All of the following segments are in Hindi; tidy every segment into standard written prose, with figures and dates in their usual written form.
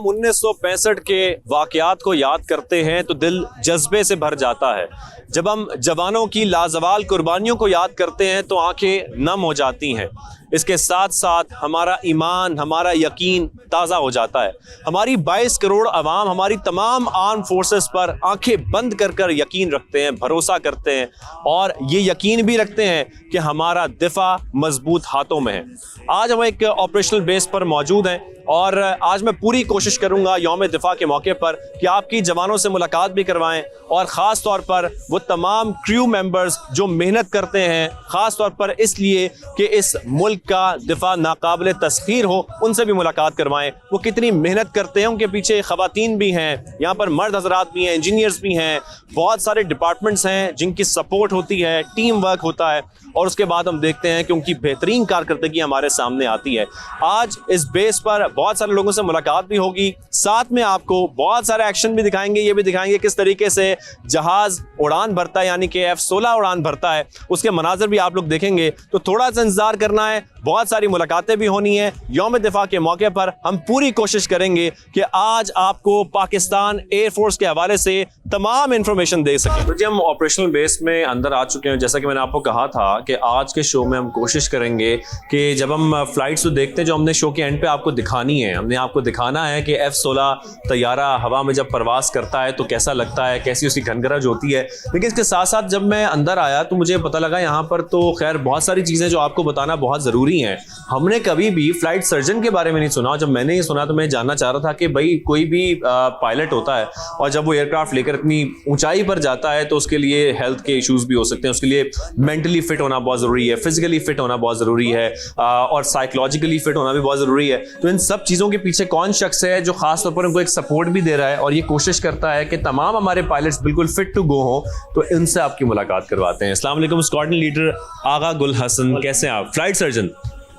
हम 1965 के वाकयात को याद करते हैं तो दिल जज्बे से भर जाता है। जब हम जवानों की लाजवाल कुर्बानियों को याद करते हैं तो आंखें नम हो जाती हैं। इसके साथ साथ हमारा ईमान, हमारा यकीन ताज़ा हो जाता है। हमारी 22 करोड़ अवाम हमारी तमाम आर्म फोर्सेस पर आंखें बंद कर कर यकीन रखते हैं, भरोसा करते हैं और ये यकीन भी रखते हैं कि हमारा दिफा मजबूत हाथों में है। आज हम एक ऑपरेशनल बेस पर मौजूद हैं और आज मैं पूरी कोशिश करूंगा यौम दिफा के मौके पर कि आपकी जवानों से मुलाकात भी करवाएं और ख़ास तौर पर वो तमाम क्रू मेंबर्स जो मेहनत करते हैं, ख़ास तौर पर इसलिए कि इस मुल्क का दिफा नाकाबिल तस्खीर हो, उनसे भी मुलाकात करवाएं। वो कितनी मेहनत करते हैं, उनके पीछे ख़वातीन भी हैं, यहाँ पर मर्द हजरात भी हैं, इंजीनियर्स भी हैं, बहुत सारे डिपार्टमेंट्स हैं जिनकी सपोर्ट होती है, टीम वर्क होता है और उसके बाद हम देखते हैं कि उनकी बेहतरीन कारकर्दगी हमारे सामने आती है। आज इस बेस पर बहुत सारे लोगों से मुलाकात भी होगी, साथ में आपको बहुत सारे एक्शन भी दिखाएंगे, ये भी दिखाएंगे किस तरीके से जहाज उड़ान भरता है, यानी कि F-16 उड़ान भरता है, उसके मनाजर भी आप लोग देखेंगे। तो थोड़ा सा इंतजार करना है, बहुत सारी मुलाकातें भी होनी है। यौम दिफा के मौके पर हम पूरी कोशिश करेंगे कि आज आपको पाकिस्तान एयरफोर्स के हवाले से तमाम इंफॉर्मेशन दे सकें। तो जी हम ऑपरेशनल बेस में अंदर आ चुके हैं। जैसा कि मैंने आपको कहा था कि आज के शो में हम कोशिश करेंगे कि जब हम फ्लाइट्स तो देखते हैं जो हमने शो के एंड पे आपको दिखानी है, हमने आपको दिखाना है कि F-16 तैयारा हवा में जब परवास करता है तो कैसा लगता है, कैसी उसकी घनगरज होती है। लेकिन इसके साथ साथ जब मैं अंदर आया तो मुझे पता लगा यहाँ पर तो खैर बहुत सारी चीज़ें जो आपको बताना बहुत ज़रूरी हैं। हमने कभी भी फ्लाइट सर्जन के बारे में नहीं सुना। जब मैंने ये सुना तो मैं जानना चाह रहा था कि भाई कोई भी पायलट होता है और जब वो एयरक्राफ्ट लेकर इतनी ऊंचाई पर जाता है तो उसके लिए हेल्थ के इश्यूज भी हो सकते हैं, उसके लिए मेंटली फिट होना बहुत ज़रूरी है, फिजिकली फिट होना बहुत ज़रूरी है और साइकोलॉजिकली फिट होना भी बहुत ज़रूरी है। तो इन सब चीज़ों के पीछे कौन शख्स है जो खास तौर पर उनको एक सपोर्ट भी दे रहा है और ये कोशिश करता है कि तमाम हमारे पायलट्स बिल्कुल फिट टू गो हो, तो इनसे आपकी मुलाकात करवाते हैं। अस्सलाम वालेकुम स्क्वाड्रन लीडर आगा गुल हसन, कैसे हैं आप? फ्लाइट सर्जन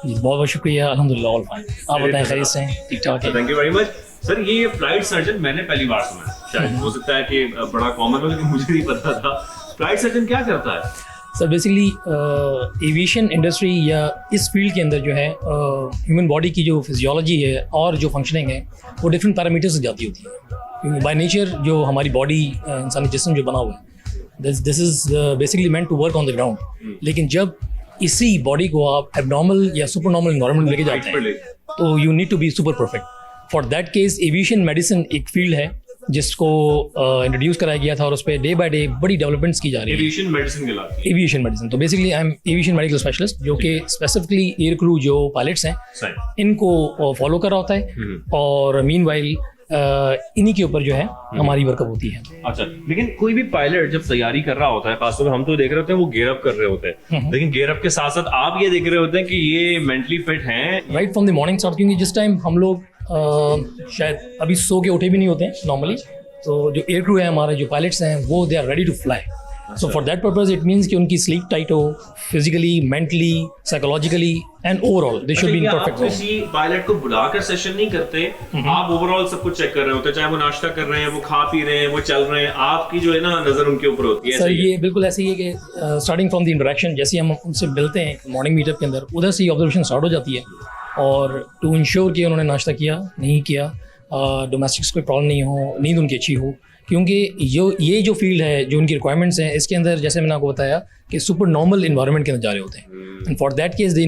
जी बहुत बहुत शुक्रिया, अल्हम्दुलिल्लाह ऑल फाइन। आप बताएं खैरियत से हैं? ठीक ठाक है, thank you very much sir. ये फ्लाइट सर्जन मैंने पहली बार सुना, शायद हो सकता है कि बड़ा कॉमन हो लेकिन मुझे नहीं पता था। फ्लाइट सर्जन क्या करता है सर? बेसिकली एविएशन इंडस्ट्री या इस फील्ड के अंदर जो है ह्यूमन बॉडी की जो फिजियोलॉजी है और जो फंक्शनिंग है वो डिफरेंट पैरामीटर्स से जाती होती है। बाय नेचर जो हमारी बॉडी, इंसानी जिस्म जो बना हुआ है, this is basically meant to work on the ground. लेकिन जब इसी बॉडी को आप एबनॉर्मल या सुपर नॉर्मल एनवायरनमेंट लेके जाते हैं तो you need to be super perfect. For that case aviation medicine एक फील्ड है जिसको इंट्रोड्यूस कराया गया था और उस पर डे बाय डे बड़ी डेवलपमेंट्स की जा रही है। एविएशन मेडिसिन के लिए एविएशन मेडिसिन तो basically I am aviation medical specialist, जो कि स्पेसिफिकली एयर क्रू जो पायलट्स हैं इनको फॉलो कर रहा होता है और मीनवाइल इन्हीं के ऊपर जो है हमारी वर्कअप होती है। अच्छा, लेकिन कोई भी पायलट जब तैयारी कर रहा होता है, खासतौर पर हम तो देख रहे होते हैं वो गेयर अप कर रहे होते हैं, लेकिन गेयर अप के साथ साथ आप ये देख रहे होते हैं कि ये मेंटली फिट हैं right from the morning start. क्योंकि जिस टाइम हम लोग शायद अभी सो के उठे भी नहीं होते हैं नॉर्मली, तो जो एयर क्रू है हमारे, जो पायलट्स हैं, वो they are ready to fly. So for that purpose it means कि उनकी स्लीप टाइट हो, physically, mentally, psychologically and overall they should be in perfect. आप किसी पायलट को बुलाकर सेशन नहीं करते, आप ओवरऑल सब कुछ चेक कर रहे होते हैं, चाहे वो नाश्ता कर रहे हैं, वो खा पी रहे हैं, वो चल रहे हैं, आपकी जो है ना नजर उनके ऊपर होती है। सर ये बिल्कुल ऐसे ही है कि स्टार्टिंग फ्रॉम द इंटरेक्शन, जैसे हम उनसे मिलते हैं मॉर्निंग मीटअप के अंदर, उधर से ही ऑब्जर्वेशन स्टार्ट हो जाती है और टू इंश्योर कि उन्होंने नाश्ता किया नहीं किया, डोमेस्टिक्स कोई प्रॉब्लम नहीं हो, नींद उनकी अच्छी हो। क्योंकि ये जो फील्ड है, जो उनकी रिक्वायरमेंट्स हैं, इसके अंदर जैसे मैंने आपको बताया कि सुपर नॉर्मल इन्वायरमेंट के अंदर जा रहे होते हैं and for that case they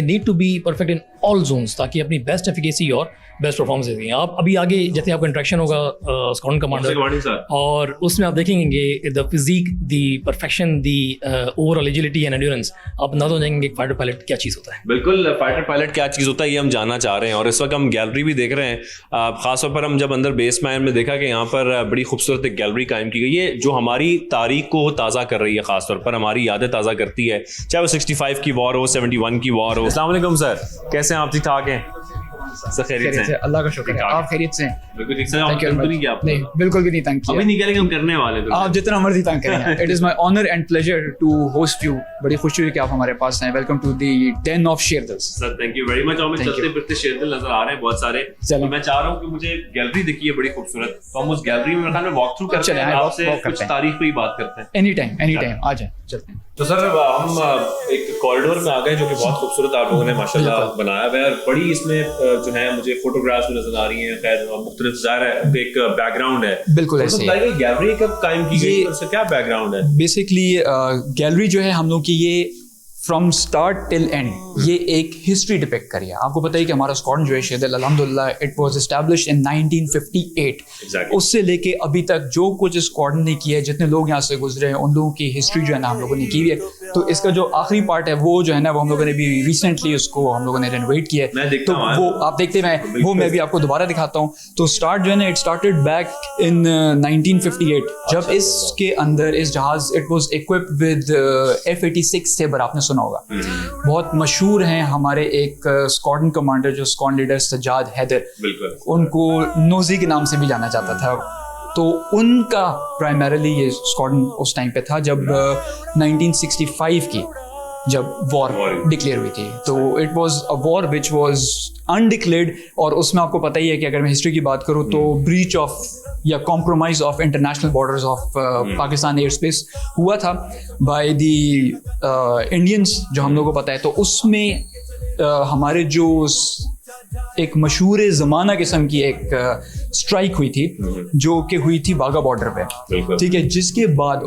need to be perfect in all zones, ताकि अपनी बेस्ट एफिकेसी और बेस्ट परफॉर्मेंस दें। आप अभी आगे जैसे आपका इंटरेक्शन होगा स्क्वाड्रन कमांडर, और उसमें आप देखेंगे the physique, the perfection, the overall agility and endurance, आप अंदाजा हो जाएंगे कि फाइटर पायलट क्या चीज़ होता है। बिल्कुल, फाइटर पायलट क्या चीज़ होता है ये हम जानना चाह रहे हैं और इस वक्त हम गैलरी भी देख रहे हैं। खासतौर पर हम जब अंदर बेस में देखा कि यहाँ पर बड़ी खूबसूरत एक गैलरी कायम की गई है जो हमारी तारीख को ताज़ा कर रही है, खासतौर पर हमारी यादें ताज़ा करती है, चाहे वो 65 की वॉर हो, 71 की वॉर हो। अस्सलाम वालेकुम सर, कैसे हैं आप? ठीक ठाक हैं? खैरियत से, अल्लाह का शुक्र है। आप खैरियत से हैं? बिल्कुल ठीक से। आप नहीं किया आपने? नहीं, बिल्कुल भी नहीं तंग किया। अभी नहीं करेंगे, हम करने वाले थे। आप जितना मर्जी तंग करें। It is my honour and pleasure to host you. बड़ी खुशी हुई कि आप हमारे पास हैं। Welcome to the den of Sherdils. Sir thank you very much. और चलते फिरते शेरदिल नजर आ रहे हैं बहुत सारे, तो मैं चाह रहा हूं कि मुझे गैलरी दिखी है बड़ी खूबसूरत, तो हम उस गैलरी में वॉक थ्रू करते हैं, आपसे कुछ तारीख पे ही बात करते हैं। एनी टाइम आ जाए, चलते हैं। तो सर हम एक कॉरिडोर में आ गए जो कि बहुत खूबसूरत आप लोगों ने माशाल्लाह बनाया हुआ है और बड़ी इसमें जो है मुझे फोटोग्राफ्स भी नजर आ रही हैं। खैर मुख्तलिफ ज़ाहिर है एक बैकग्राउंड है। बिल्कुल ऐसे ही। गैलरी कब कायम की गई, उसका क्या बैकग्राउंड है? बेसिकली गैलरी जो है हम लोग की ये फ्रॉम स्टार्ट टिल एंड ये एक हिस्ट्री डिपेक्ट करी है। आपको पता है कि हमारा स्क्वाड्रन जो है शेदिल अल्हम्दुलिल्लाह it was established in 1958। Exactly. उससे लेके अभी तक जो कुछ स्क्वाड्रन ने किया है, जितने लोग यहाँ से गुजरे हैं, उन लोगों की हिस्ट्री जो है ना हम लोगों ने की हुई है। तो इसका जो आखिरी पार्ट है वो जो है ना वो हम लोगों ने भी रिसेंटली उसको हम लोगों ने रेनोवेट किया है। तो वो आप देखते हैं, वो मैं भी आपको दोबारा दिखाता हूँ। तो स्टार्ट जो है ना इट स्टार्टेड बैक इन 1958 जब इसके अंदर इस जहाज it was equipped with F-86 Sabre, आपने सुना होगा। बहुत मशहूर हैं हमारे एक स्क्वाड्रन कमांडर जो स्क्वाड्रन लीडर सज्जाद हैदर, उनको नोजी के नाम से भी जाना जाता था। तो उनका प्राइमरीली ये स्क्वाड्रन उस टाइम पे था जब 1965 की जब वॉर डिक्लेयर हुई थी। तो it was a war which was undeclared और उसमें आपको पता ही है कि अगर मैं हिस्ट्री की बात करूँ तो ब्रीच ऑफ या compromise of international borders of Pakistan air space हुआ था बाय द इंडियंस, जो हम लोगों को पता है। तो उसमें हमारे जो एक मशहूर ज़माना किस्म की एक स्ट्राइक हुई थी जो कि हुई थी वाघा बॉर्डर पे, ठीक है। जिसके बाद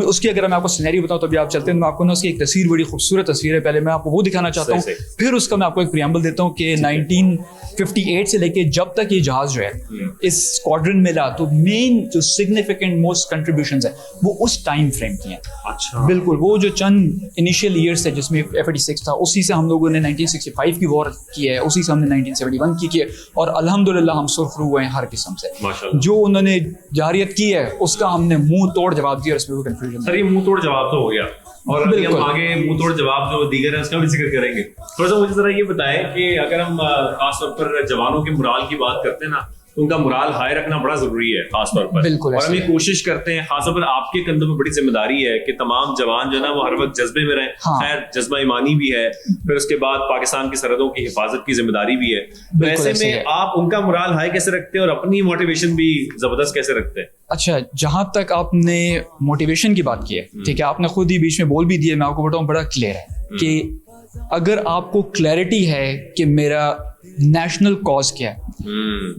उसकी अगर मैं आपको सिनेरियो बताऊं तो अभी आप चलते हैं, मैं आपको ना उसकी एक तस्वीर, बड़ी खूबसूरत तस्वीर है, पहले मैं आपको वो दिखाना चाहता हूँ, फिर उसका मैं आपको एक प्रियम्बल देता हूँ कि 1958 से लेके जब तक ये जहाज जो है इस स्क्वाड्रन में ला, तो मेन जो सिग्निफिकेंट मोस्ट कंट्रीब्यूशंस है वो उस टाइम फ्रेम की हैं। अच्छा, बिल्कुल। वो जो चंद इनिशियल ईयर्स थे जिसमें F-86 था, उसी से हम लोगों ने 1965 की वॉर की है, उसी से हमने 1971 की है और अल्हम्दुलिल्लाह हम सुरखरू हुए हैं हर किस्म से। जो उन्होंने जारियत की है उसका हमने मुंह तोड़ जवाब दिया, उसमें सर ये मुंह तोड़ जवाब तो हो गया और अभी हम आगे मुंह तोड़ जवाब जो दीगर है उसका भी जिक्र करेंगे। थोड़ा सा मुझे जरा ये बताएं कि अगर हम खासतौर पर जवानों के मुराल की बात करते हैं ना, तो उनका मुराल हाई रखना बड़ा जरूरी है खासतौर पर। बिल्कुल। और हम ये कोशिश करते हैं, खासतौर पर आपके कंधों में बड़ी जिम्मेदारी है कि तमाम जवान जो है ना वो हर वक्त जज्बे में रहें। खैर जज्बा ईमानी भी है, फिर उसके बाद पाकिस्तान की सरहदों की हिफाजत की जिम्मेदारी भी है। तो ऐसे में आप उनका मुराल हाई कैसे रखते हैं और अपनी मोटिवेशन भी जबरदस्त कैसे रखते हैं? अच्छा, जहां तक आपने मोटिवेशन की बात की है, ठीक है, आपने खुद ही बीच में बोल भी दिया, मैं आपको बताऊं बड़ा क्लियर है कि अगर आपको क्लैरिटी है कि मेरा नेशनल कॉज क्या है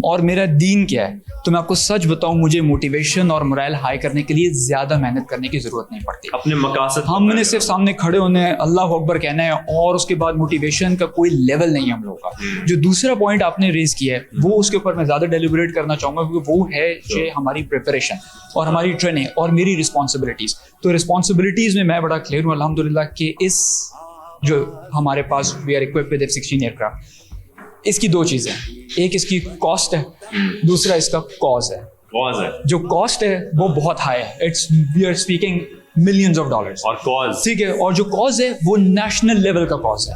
और मेरा दीन क्या है, तो मैं आपको सच बताऊं मुझे मोटिवेशन और मोरल हाई करने के लिए ज्यादा मेहनत करने की जरूरत नहीं पड़ती। अपने मकासद हमने सिर्फ सामने खड़े होने अल्लाह अकबर कहना है और उसके बाद मोटिवेशन का कोई लेवल नहीं है हम लोगों का। जो दूसरा पॉइंट आपने रेज किया है वो उसके ऊपर मैं ज्यादा डेलिब्रेट करना चाहूंगा, क्योंकि वो है कि हमारी प्रिपरेशन और हमारी ट्रेनिंग और मेरी रिस्पॉन्सिबिलिटीज। तो रिस्पॉन्सिबिलिटीज में मैं बड़ा क्लियर हूँ अल्हम्दुलिल्लाह कि इस जो हमारे पास we are equipped with F-16 aircraft, इसकी दो चीजें, एक इसकी कॉस्ट है, दूसरा इसका कॉज है। जो कॉस्ट है वो बहुत हाई है, it's we are speaking millions of dollars, और कॉज ठीक है, और जो कॉज है वो नेशनल लेवल का कॉज है,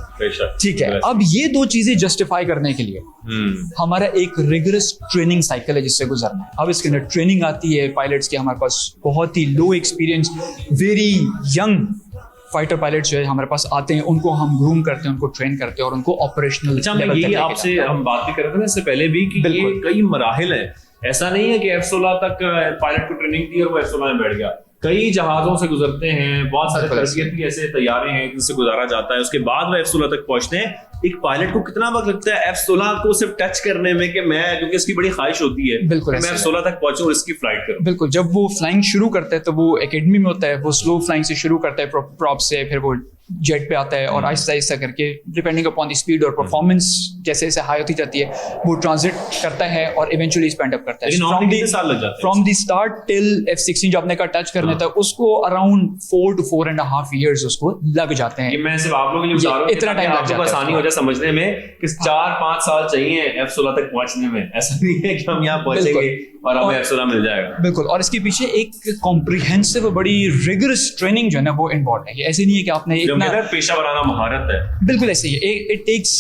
ठीक है। अब ये दो चीजें जस्टिफाई करने के लिए हमारा एक रिगरस ट्रेनिंग साइकिल है जिससे गुजरना है। अब इसके अंदर ट्रेनिंग आती है पायलट्स की, हमारे पास बहुत ही low experience very young fighter pilot जो है हमारे पास आते हैं, उनको हम ग्रूम करते हैं, उनको ट्रेन करते हैं और उनको ऑपरेशनल लेवल तक। आपसे हम बात भी कर रहे थे ना इससे पहले भी कि ये कई मराहिल हैं, ऐसा नहीं है कि F-16 तक पायलट को ट्रेनिंग दी और वो F-16 में बैठ गया। कई जहाजों से गुजरते हैं, बहुत सारे तरबियत के ऐसे तैयारे हैं जिनसे गुजारा जाता है, उसके बाद वो F-16 तक पहुंचते हैं। एक पायलट को कितना वक्त लगता है F-16 को सिर्फ टच करने में कि मैं, क्योंकि इसकी बड़ी ख्वाहिश होती है बिल्कुल मैं F-16 तक पहुंचूं और इसकी फ्लाइट करूं। बिल्कुल, जब वो फ्लाइंग शुरू करता है तो वो एकेडमी में होता है, वो स्लो फ्लाइंग से शुरू करता है प्रॉप से, फिर वो जेट पे आता है और आहिस्ता आहिस्ता करके डिपेंडिंग अपॉन द स्पीड और परफॉर्मेंस जैसे जैसे हाई होती जाती है वो ट्रांजिट करता है और इवेंचुअली स्पेंड अप करता है। From the start till F-16 जो आपने का टच करना था उसको अराउंड 4 to 4.5 years उसको लग जाते हैं। मैं सिर्फ आप लोगों के लिए बता रहा हूं, इतना टाइम लग जाता है, आसानी हो जाए समझने में कि 4-5 साल चाहिए F-16 तक पहुंचने में। ऐसा नहीं है कि हम यहाँ पहुंचेंगे और हमें F-16 मिल जाएगा। बिल्कुल, और इसके पीछे एक कॉम्प्रिहेंसिव बड़ी रिगरस ट्रेनिंग जो है ना वो इन्वॉल्व है। ऐसे नहीं है कि आपने एक पेशा वराना महारत है, बिल्कुल ऐसे ही है। इट टेक्स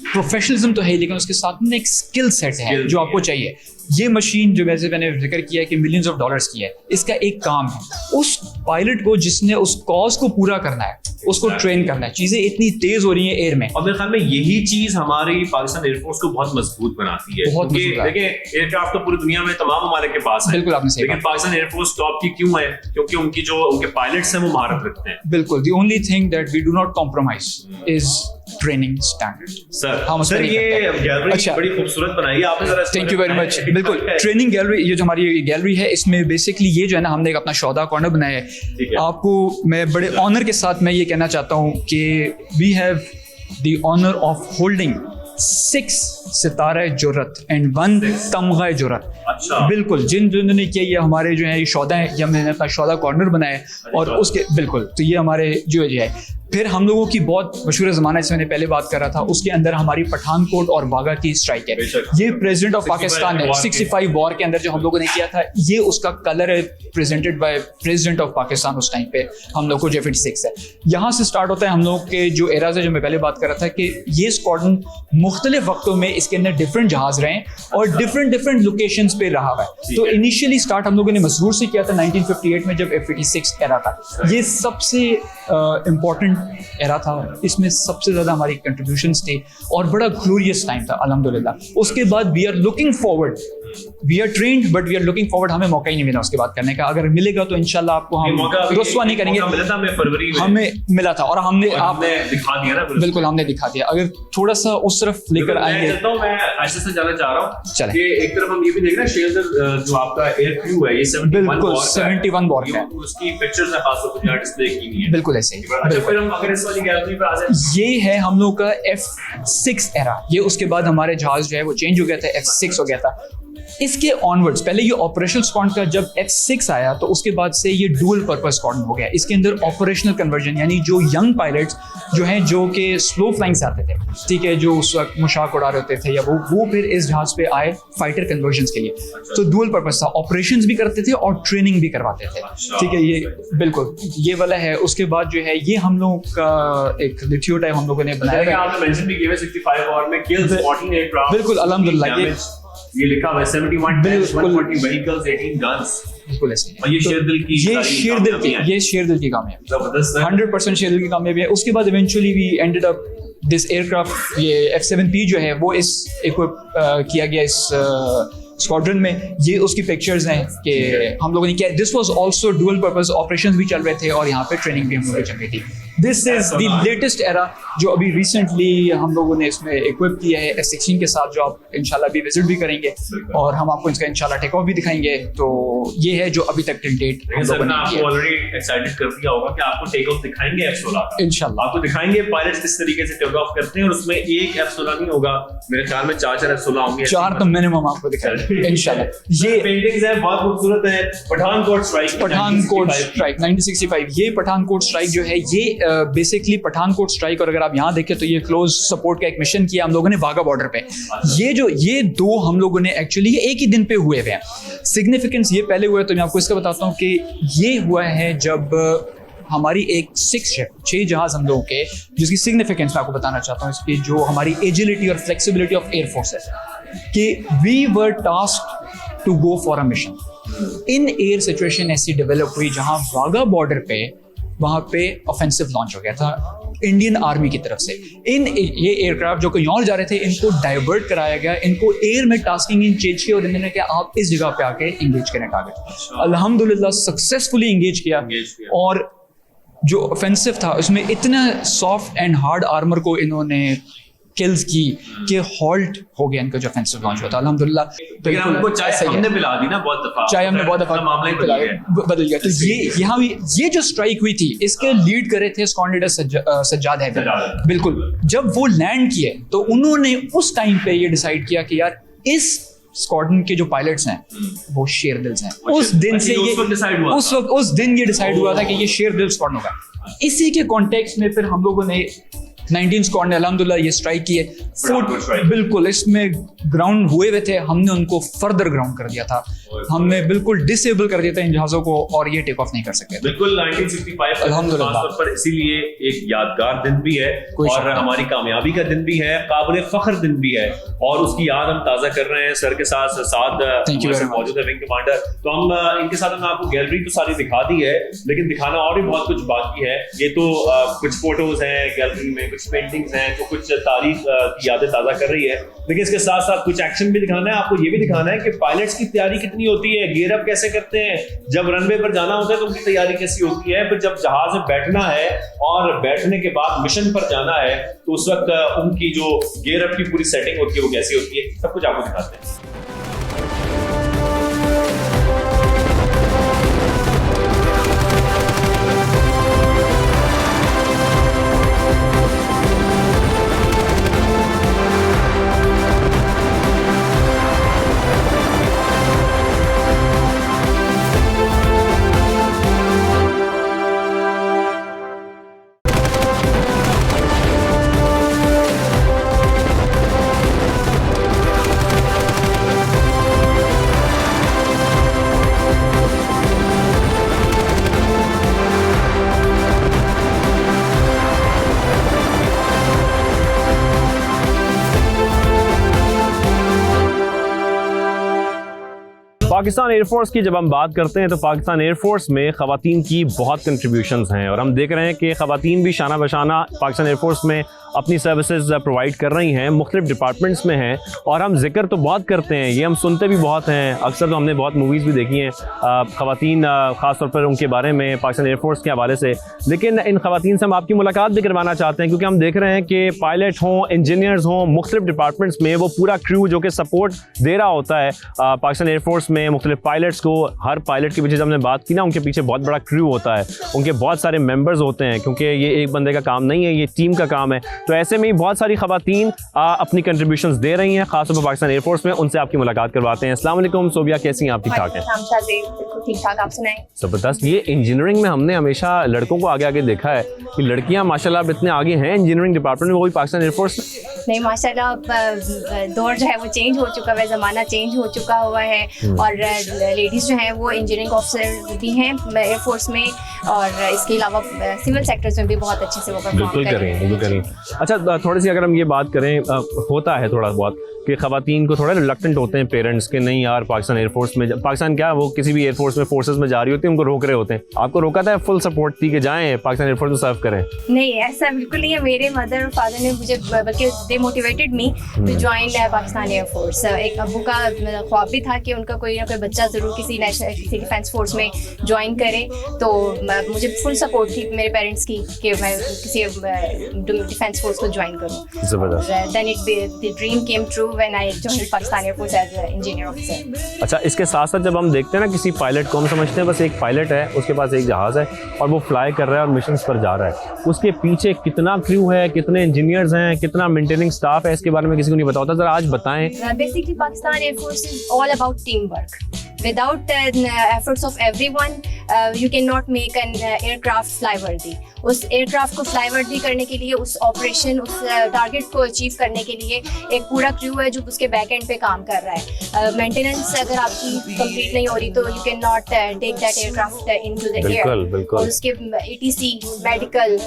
प्रोफेशनलिज्म तो है, लेकिन उसके साथ में एक स्किल सेट है जो आपको चाहिए। ये मशीन जो वैसे मैंने जिक्र किया है कि मिलियंस ऑफ डॉलर्स की है, इसका एक काम है उस पायलट को जिसने उस कॉज को पूरा करना है उसको ट्रेन करना है। चीजें इतनी तेज हो रही हैं एयर में, और मेरे ख्याल में यही चीज हमारी पाकिस्तान एयरफोर्स को बहुत मजबूत बनाती है। बहुत क्योंकि देखिए एयरक्राफ्ट तो पूरी दुनिया में तमाम ममालिक के पास है, बिल्कुल आपने सही लेकिन पाकिस्तान एयरफोर्स टॉप की क्यों है? क्योंकि उनके पायलट्स हैं वो महारत रखते हैं। बिल्कुल, the only thing that we do not compromise is training standard। Sir ये गैलरी बड़ी खूबसूरत बनाई है आपने, जरा थैंक यू वेरी मच। बिल्कुल, ट्रेनिंग गैलरी, ये जो हमारी गैलरी है इसमें बेसिकली ये जो है ना हमने एक अपना शौदा कॉर्नर बनाया है। आपको मैं बड़े ऑनर के साथ मैं ये कहना चाहता हूँ कि we have the honour of holding 6 सितारे जुर्रत एंड 1 तमगा जुर्रत। अच्छा। बिल्कुल, जिन्होंने किया ये हमारे जो है ये शौदा है, ये हमने अपना शौदा कॉर्नर बनाया है और उसके बिल्कुल तो ये हमारे जो है। फिर हम लोगों की बहुत मशहूर ज़माना जिसमें मैंने पहले बात कर रहा था, उसके अंदर हमारी पठानकोट और बागा की स्ट्राइक है। ये प्रेसिडेंट ऑफ पाकिस्तान है 65 वॉर के अंदर जो हम लोगों ने किया था, ये उसका कलर है presented by president of Pakistan उस टाइम पे हम लोग को जो 56 है। यहाँ से स्टार्ट होता है हम लोग के जो एराज है जो मैं पहले बात कर रहा था कि ये स्क्वाड्रन मुख्तलिफ वक्तों में इसके अंदर डिफरेंट जहाज रहे और डिफरेंट लोकेशंस पे रहा हुआ है। तो इनिशियली स्टार्ट हम लोगों ने मसरूर से किया था 1958 में जब F-86 एरा था। ये सबसे इम्पोर्टेंट एरा था, इसमें सबसे ज़्यादा हमारी कंट्रीब्यूशंस थे और बड़ा ग्लोरियस टाइम था अल्हम्दुलिल्लाह। उसके बाद we are looking forward, we are trained but we are looking forward. हमें मौका ही नहीं मिला उसके बाद करने का, अगर मिलेगा तो इंशाल्लाह आपको हम रुस्वा नहीं करेंगे। हमें मिला था और हमने आपने दिखा दिया ना। बिल्कुल हमने दिखा दिया। अगर थोड़ा सा उस तरफ लेकर आएंगे, मैं आयशा से जाना चाह रहा हूँ। चलें। एक तरफ हम ये भी देख रहे हैं शेल्टर जो आपका एयर क्रू है, ये 71 वॉर का है, उसकी पिक्चर्स है खास तौर पे डिस्प्ले की नहीं है। बिल्कुल ऐसे ही। फिर हम अगर इस वाली गैलरी पे आ जाए, ये है हम लोग का F-6 एरा। ये उसके बाद हमारे जहाज जो है वो चेंज हो गया था, F-6 हो गया था। इसके ऑनवर्ड्स पहले ये ऑपरेशनल स्क्वाड्रन का जब F-6 आया तो उसके बाद से ये डुअल पर्पस स्क्वाड्रन हो गया। इसके अंदर ऑपरेशनल कन्वर्जन यानी जो यंग पायलट्स जो हैं जो कि स्लो फ्लाइंग से आते थे, ठीक है, जो उस वक्त मुशाक उड़ा रहे होते थे या वो फिर इस जहाज पे आए फाइटर कन्वर्जन के लिए। तो डुअल पर्पस था, ऑपरेशंस भी करते थे और ट्रेनिंग भी करवाते थे, ठीक है। ये बिल्कुल ये वाला है। उसके बाद जो है ये हम लोग का एक लिथियो टाइप हम लोगों ने बनाया, आपने मेंशन भी किया है 65 और में किल्स 14 एयरक्राफ्ट। बिल्कुल अल्हम्दुलिल्लाह ये लिखा हुआ है 71 tanks, 140 vehicles, 18 guns। बिल्कुल ऐसे। और ये शेरदिल की शेरदिल की कामयाबी, जबरदस्त 100% शेरदिल की कामयाबी है। उसके बाद eventually we ended up this aircraft, ये F-7P जो है वो इस इक्विप किया गया इस स्क्वाड्रन में। ये उसकी पिक्चर्स हैं कि हम लोगों ने किया। This was also dual purpose, operations भी चल रहे थे और यहाँ पे ट्रेनिंग भी हम लोगों की चल रही थी। This is the latest era जो अभी रिसेंटली हम लोगों ने इसमें इक्विप किया है F-16 के साथ, जो आप इंशाल्लाह भी विजिट भी करेंगे और हम आपको इसका इंशाल्लाह टेक ऑफ भी दिखाएंगे। तो ये है जो अभी तक टिल डेट हम लोगों ने किया। ऑलरेडी एक्साइटेड कर दिया होगा कि आपको टेक ऑफ दिखाएंगे F-16 इंशाल्लाह। आपको दिखाएंगे पायलट्स किस तरीके से टेक ऑफ करते हैं और उसमें एक F-16 नहीं होगा, मेरे ख्याल में 4 F-16 होंगे, 4 तो मिनिमम आपको दिखाएंगे इंशाल्लाह। ये पेंटिंग्स है बहुत खूबसूरत है। पठानकोट स्ट्राइक 1965, ये पठानकोट स्ट्राइक जो है ये बेसिकली पठानकोट स्ट्राइक, और अगर आप यहाँ देखें तो ये क्लोज सपोर्ट का एक मिशन किया हम लोगों ने वाघा बॉर्डर पे। ये दो हम लोगों ने एक्चुअली ये एक ही दिन पे हुए हैं। सिग्निफिकेंस ये पहले हुआ है तो मैं आपको इसका बताता हूँ कि ये हुआ है जब हमारी एक 6 जहाज हम लोगों के, जिसकी सिग्निफिकेंस मैं आपको बताना चाहता हूँ इसकी, जो हमारी एजिलिटी और फ्लेक्सिबिलिटी ऑफ एयरफोर्स है कि we were tasked to go for a mission in air situation ऐसी डेवलप हुई जहां वाघा बॉर्डर पे वहां पे ऑफेंसिव लॉन्च हो गया था इंडियन आर्मी की तरफ से। ये एयरक्राफ्ट जो कहीं और जा रहे थे इनको डाइवर्ट कराया गया, इनको एयर में टास्किंग इन चेंज की और इन्होंने कहा आप इस जगह पे आके इंगेज करें टारगेट। अल्हम्दुलिल्लाह सक्सेसफुली इंगेज किया और जो ऑफेंसिव था उसमें इतना सॉफ्ट एंड हार्ड आर्मर को इन्होंने किल्स की कि हॉल्ट हो गया इनका जो ऑफेंसिव लॉन्च होता अल्हम्दुलिल्लाह। तो हमको चाय हमने पिला दी ना बहुत दफा, चाय हमने बहुत दफा मामला ही बदल गया। तो ये यहाँ भी ये जो स्ट्राइक हुई थी इसके लीड करे थे स्क्वाड्रन लीडर सज्जाद हैदर। बिल्कुल, जब वो लैंड किए तो उन्होंने उस टाइम पे ये डिसाइड किया कि यार इस स्क्वाड्रन के जो पायलट्स हैं वो शेरदिल्स हैं। उस दिन से ये उस दिन ये डिसाइड हुआ था कि ये शेरदिल स्क्वाड्रन होगा। इसी के कॉन्टेक्स्ट में फिर हम लोगों ने 19 स्क्वाड ने अल्हम्दुलिल्लाह ये स्ट्राइक की है। बिल्कुल इसमें ग्राउंड हुए हुए थे, हमने उनको फर्दर ग्राउंड कर दिया था, हमने बिल्कुल डिसेबल कर दिया था इन जहाज़ों को और ये टेक ऑफ नहीं कर सके। बिल्कुल 1965 अल्हम्दुलिल्लाह पर इसीलिए एक यादगार दिन भी है और हमारी कामयाबी का दिन भी है, काबिल फख्र दिन भी है और उसकी याद हम ताज़ा कर रहे हैं। सर के साथ मौजूद है विंग कमांडर, तो हम इनके साथ हमने आपको गैलरी तो सारी दिखा दी है, लेकिन दिखाना और भी बहुत कुछ बाकी है। ये तो कुछ फोटोज हैं गैलरी में, कुछ पेंटिंग्स हैं जो कुछ तारीख की यादें ताज़ा कर रही है, लेकिन इसके साथ साथ कुछ एक्शन भी दिखाना है। आपको ये भी दिखाना है कि पायलट्स की तैयारी कितनी होती है, गियर अप कैसे करते हैं, जब रनवे पर जाना होता है तो उनकी तैयारी कैसी होती है, फिर जब जहाज में बैठना है और बैठने के बाद मिशन पर जाना है तो उस वक्त उनकी जो गियर अप की पूरी सेटिंग होती है वो कैसी होती है, सब कुछ आपको दिखाते हैं। पाकिस्तान एयरफोर्स की जब हम बात करते हैं तो पाकिस्तान एयरफोर्स में ख़वातीन की बहुत कंट्रीब्यूशंस हैं और हम देख रहे हैं कि ख़वातीन भी शाना बशाना पाकिस्तान एयरफोर्स में अपनी सर्विसेज प्रोवाइड कर रही हैं, मुख्तलिफ डिपार्टमेंट्स में हैं और हम जिक्र तो बहुत करते हैं, ये हम सुनते भी बहुत हैं, अक्सर तो हमने बहुत मूवीज़ भी देखी हैं ख़वातीन ख़ास तौर पर उनके बारे में पाकिस्तान एयरफोर्स के हवाले से, लेकिन इन ख़वातीन से हम आपकी मुलाकात भी करवाना चाहते हैं क्योंकि हम देख रहे हैं कि पायलट हों, इंजीनियर्स हों, मुख्तलिफ डिपार्टमेंट्स में वो पूरा क्रू जो कि सपोर्ट दे रहा होता है पाकिस्तान एयरफोर्स में मुख्तलिफ पायलट्स को। हर पायलट के पीछे जब हमने बात की ना, उनके पीछे बहुत बड़ा क्रू होता है, उनके बहुत सारे मेम्बर्स होते हैं क्योंकि ये एक बंदे का काम नहीं है, ये टीम का काम है। तो ऐसे में ही बहुत सारी ख़वातीन अपनी कंट्रीब्यूशंस दे रही हैं खासतौर पर पाकिस्तान एयरफोर्स में, उनसे आपकी मुलाकात करवाते हैं। अस्सलाम वालेकुम सोबिया, कैसी हैं आप? ठीक ठाक हैं? ठीक ठाक, आप सुनाएं? ज़बरदस्त। ये इंजीनियरिंग में हमने हमेशा लड़कों को आगे आगे देखा है कि लड़कियां माशाल्लाह अब इतने आगे हैं इंजीनियरिंग डिपार्टमेंट में, वो भी पाकिस्तान एयरफोर्स में। नहीं माशाल्लाह, अब दौर जो है वो चेंज हो चुका है, ज़माना चेंज हो चुका हुआ है और लेडीज़ जो हैं वो इंजीनियरिंग ऑफिसर भी हैं एयरफोर्स में और इसके अलावा सिविल सेक्टर्स में भी बहुत अच्छे से वो परफॉर्म कर रहे हैं। बिल्कुल करें। अच्छा, थोड़ी सी अगर हम ये बात करें, होता है थोड़ा बहुत कि ख़वातीन को थोड़ा रिलक्टेंट होते हैं पेरेंट्स के, नहीं यार पाकिस्तान एयरफोर्स में, पाकिस्तान क्या वो किसी भी एयरफोर्स में फोर्सेस में जा रही होती है, उनको रोक रहे होते हैं। आपको रोका था? फुल सपोर्ट थी कि जाएं पाकिस्तान एयरफोर्स में सर्व करें? नहीं, ऐसा बिल्कुल नहीं है। मेरे मदर और फादर ने मुझे बल्कि they motivated me to join Pakistan air force. एक अबू का ख्वाब भी था कि उनका कोई ना कोई बच्चा ज़रूर किसी डिफेंस फोर्स में ज्वाइन करे, तो मुझे फुल सपोर्ट थी मेरे पेरेंट्स की कि मैं किसी डिफेंस फोर्स को ज्वाइन करूँ। ज़बरदस्त। Then the dream came true when I joined Pakistan air force as engineer officer. अच्छा, इसके साथ साथ जब हम देखते हैं ना किसी पायलट को, हम समझते हैं बस एक पायलट है, उसके पास एक जहाज़ है और वो फ्लाई कर रहा है और मिशन पर जा रहा है, उसके पीछे कितना क्रू है, कितने इंजीनियर्स हैं, कितना मेंटेनिंग स्टाफ है, इसके बारे में किसी को नहीं पता होता। ज़रा आज बताएं। Basically Pakistan air force is all about team work. Without efforts of everyone, you cannot make an aircraft flyworthy. उस एयरक्राफ्ट को फ्लाईवर्दी करने के लिए, उस ऑपरेशन, उस टारगेट को अचीव करने के लिए एक पूरा क्रू है जो उसके बैक एंड पे काम कर रहा है। मेंटेनेंस अगर आपकी कंप्लीट नहीं हो रही तो you can not take that aircraft into the air. और उसके ATC, medical,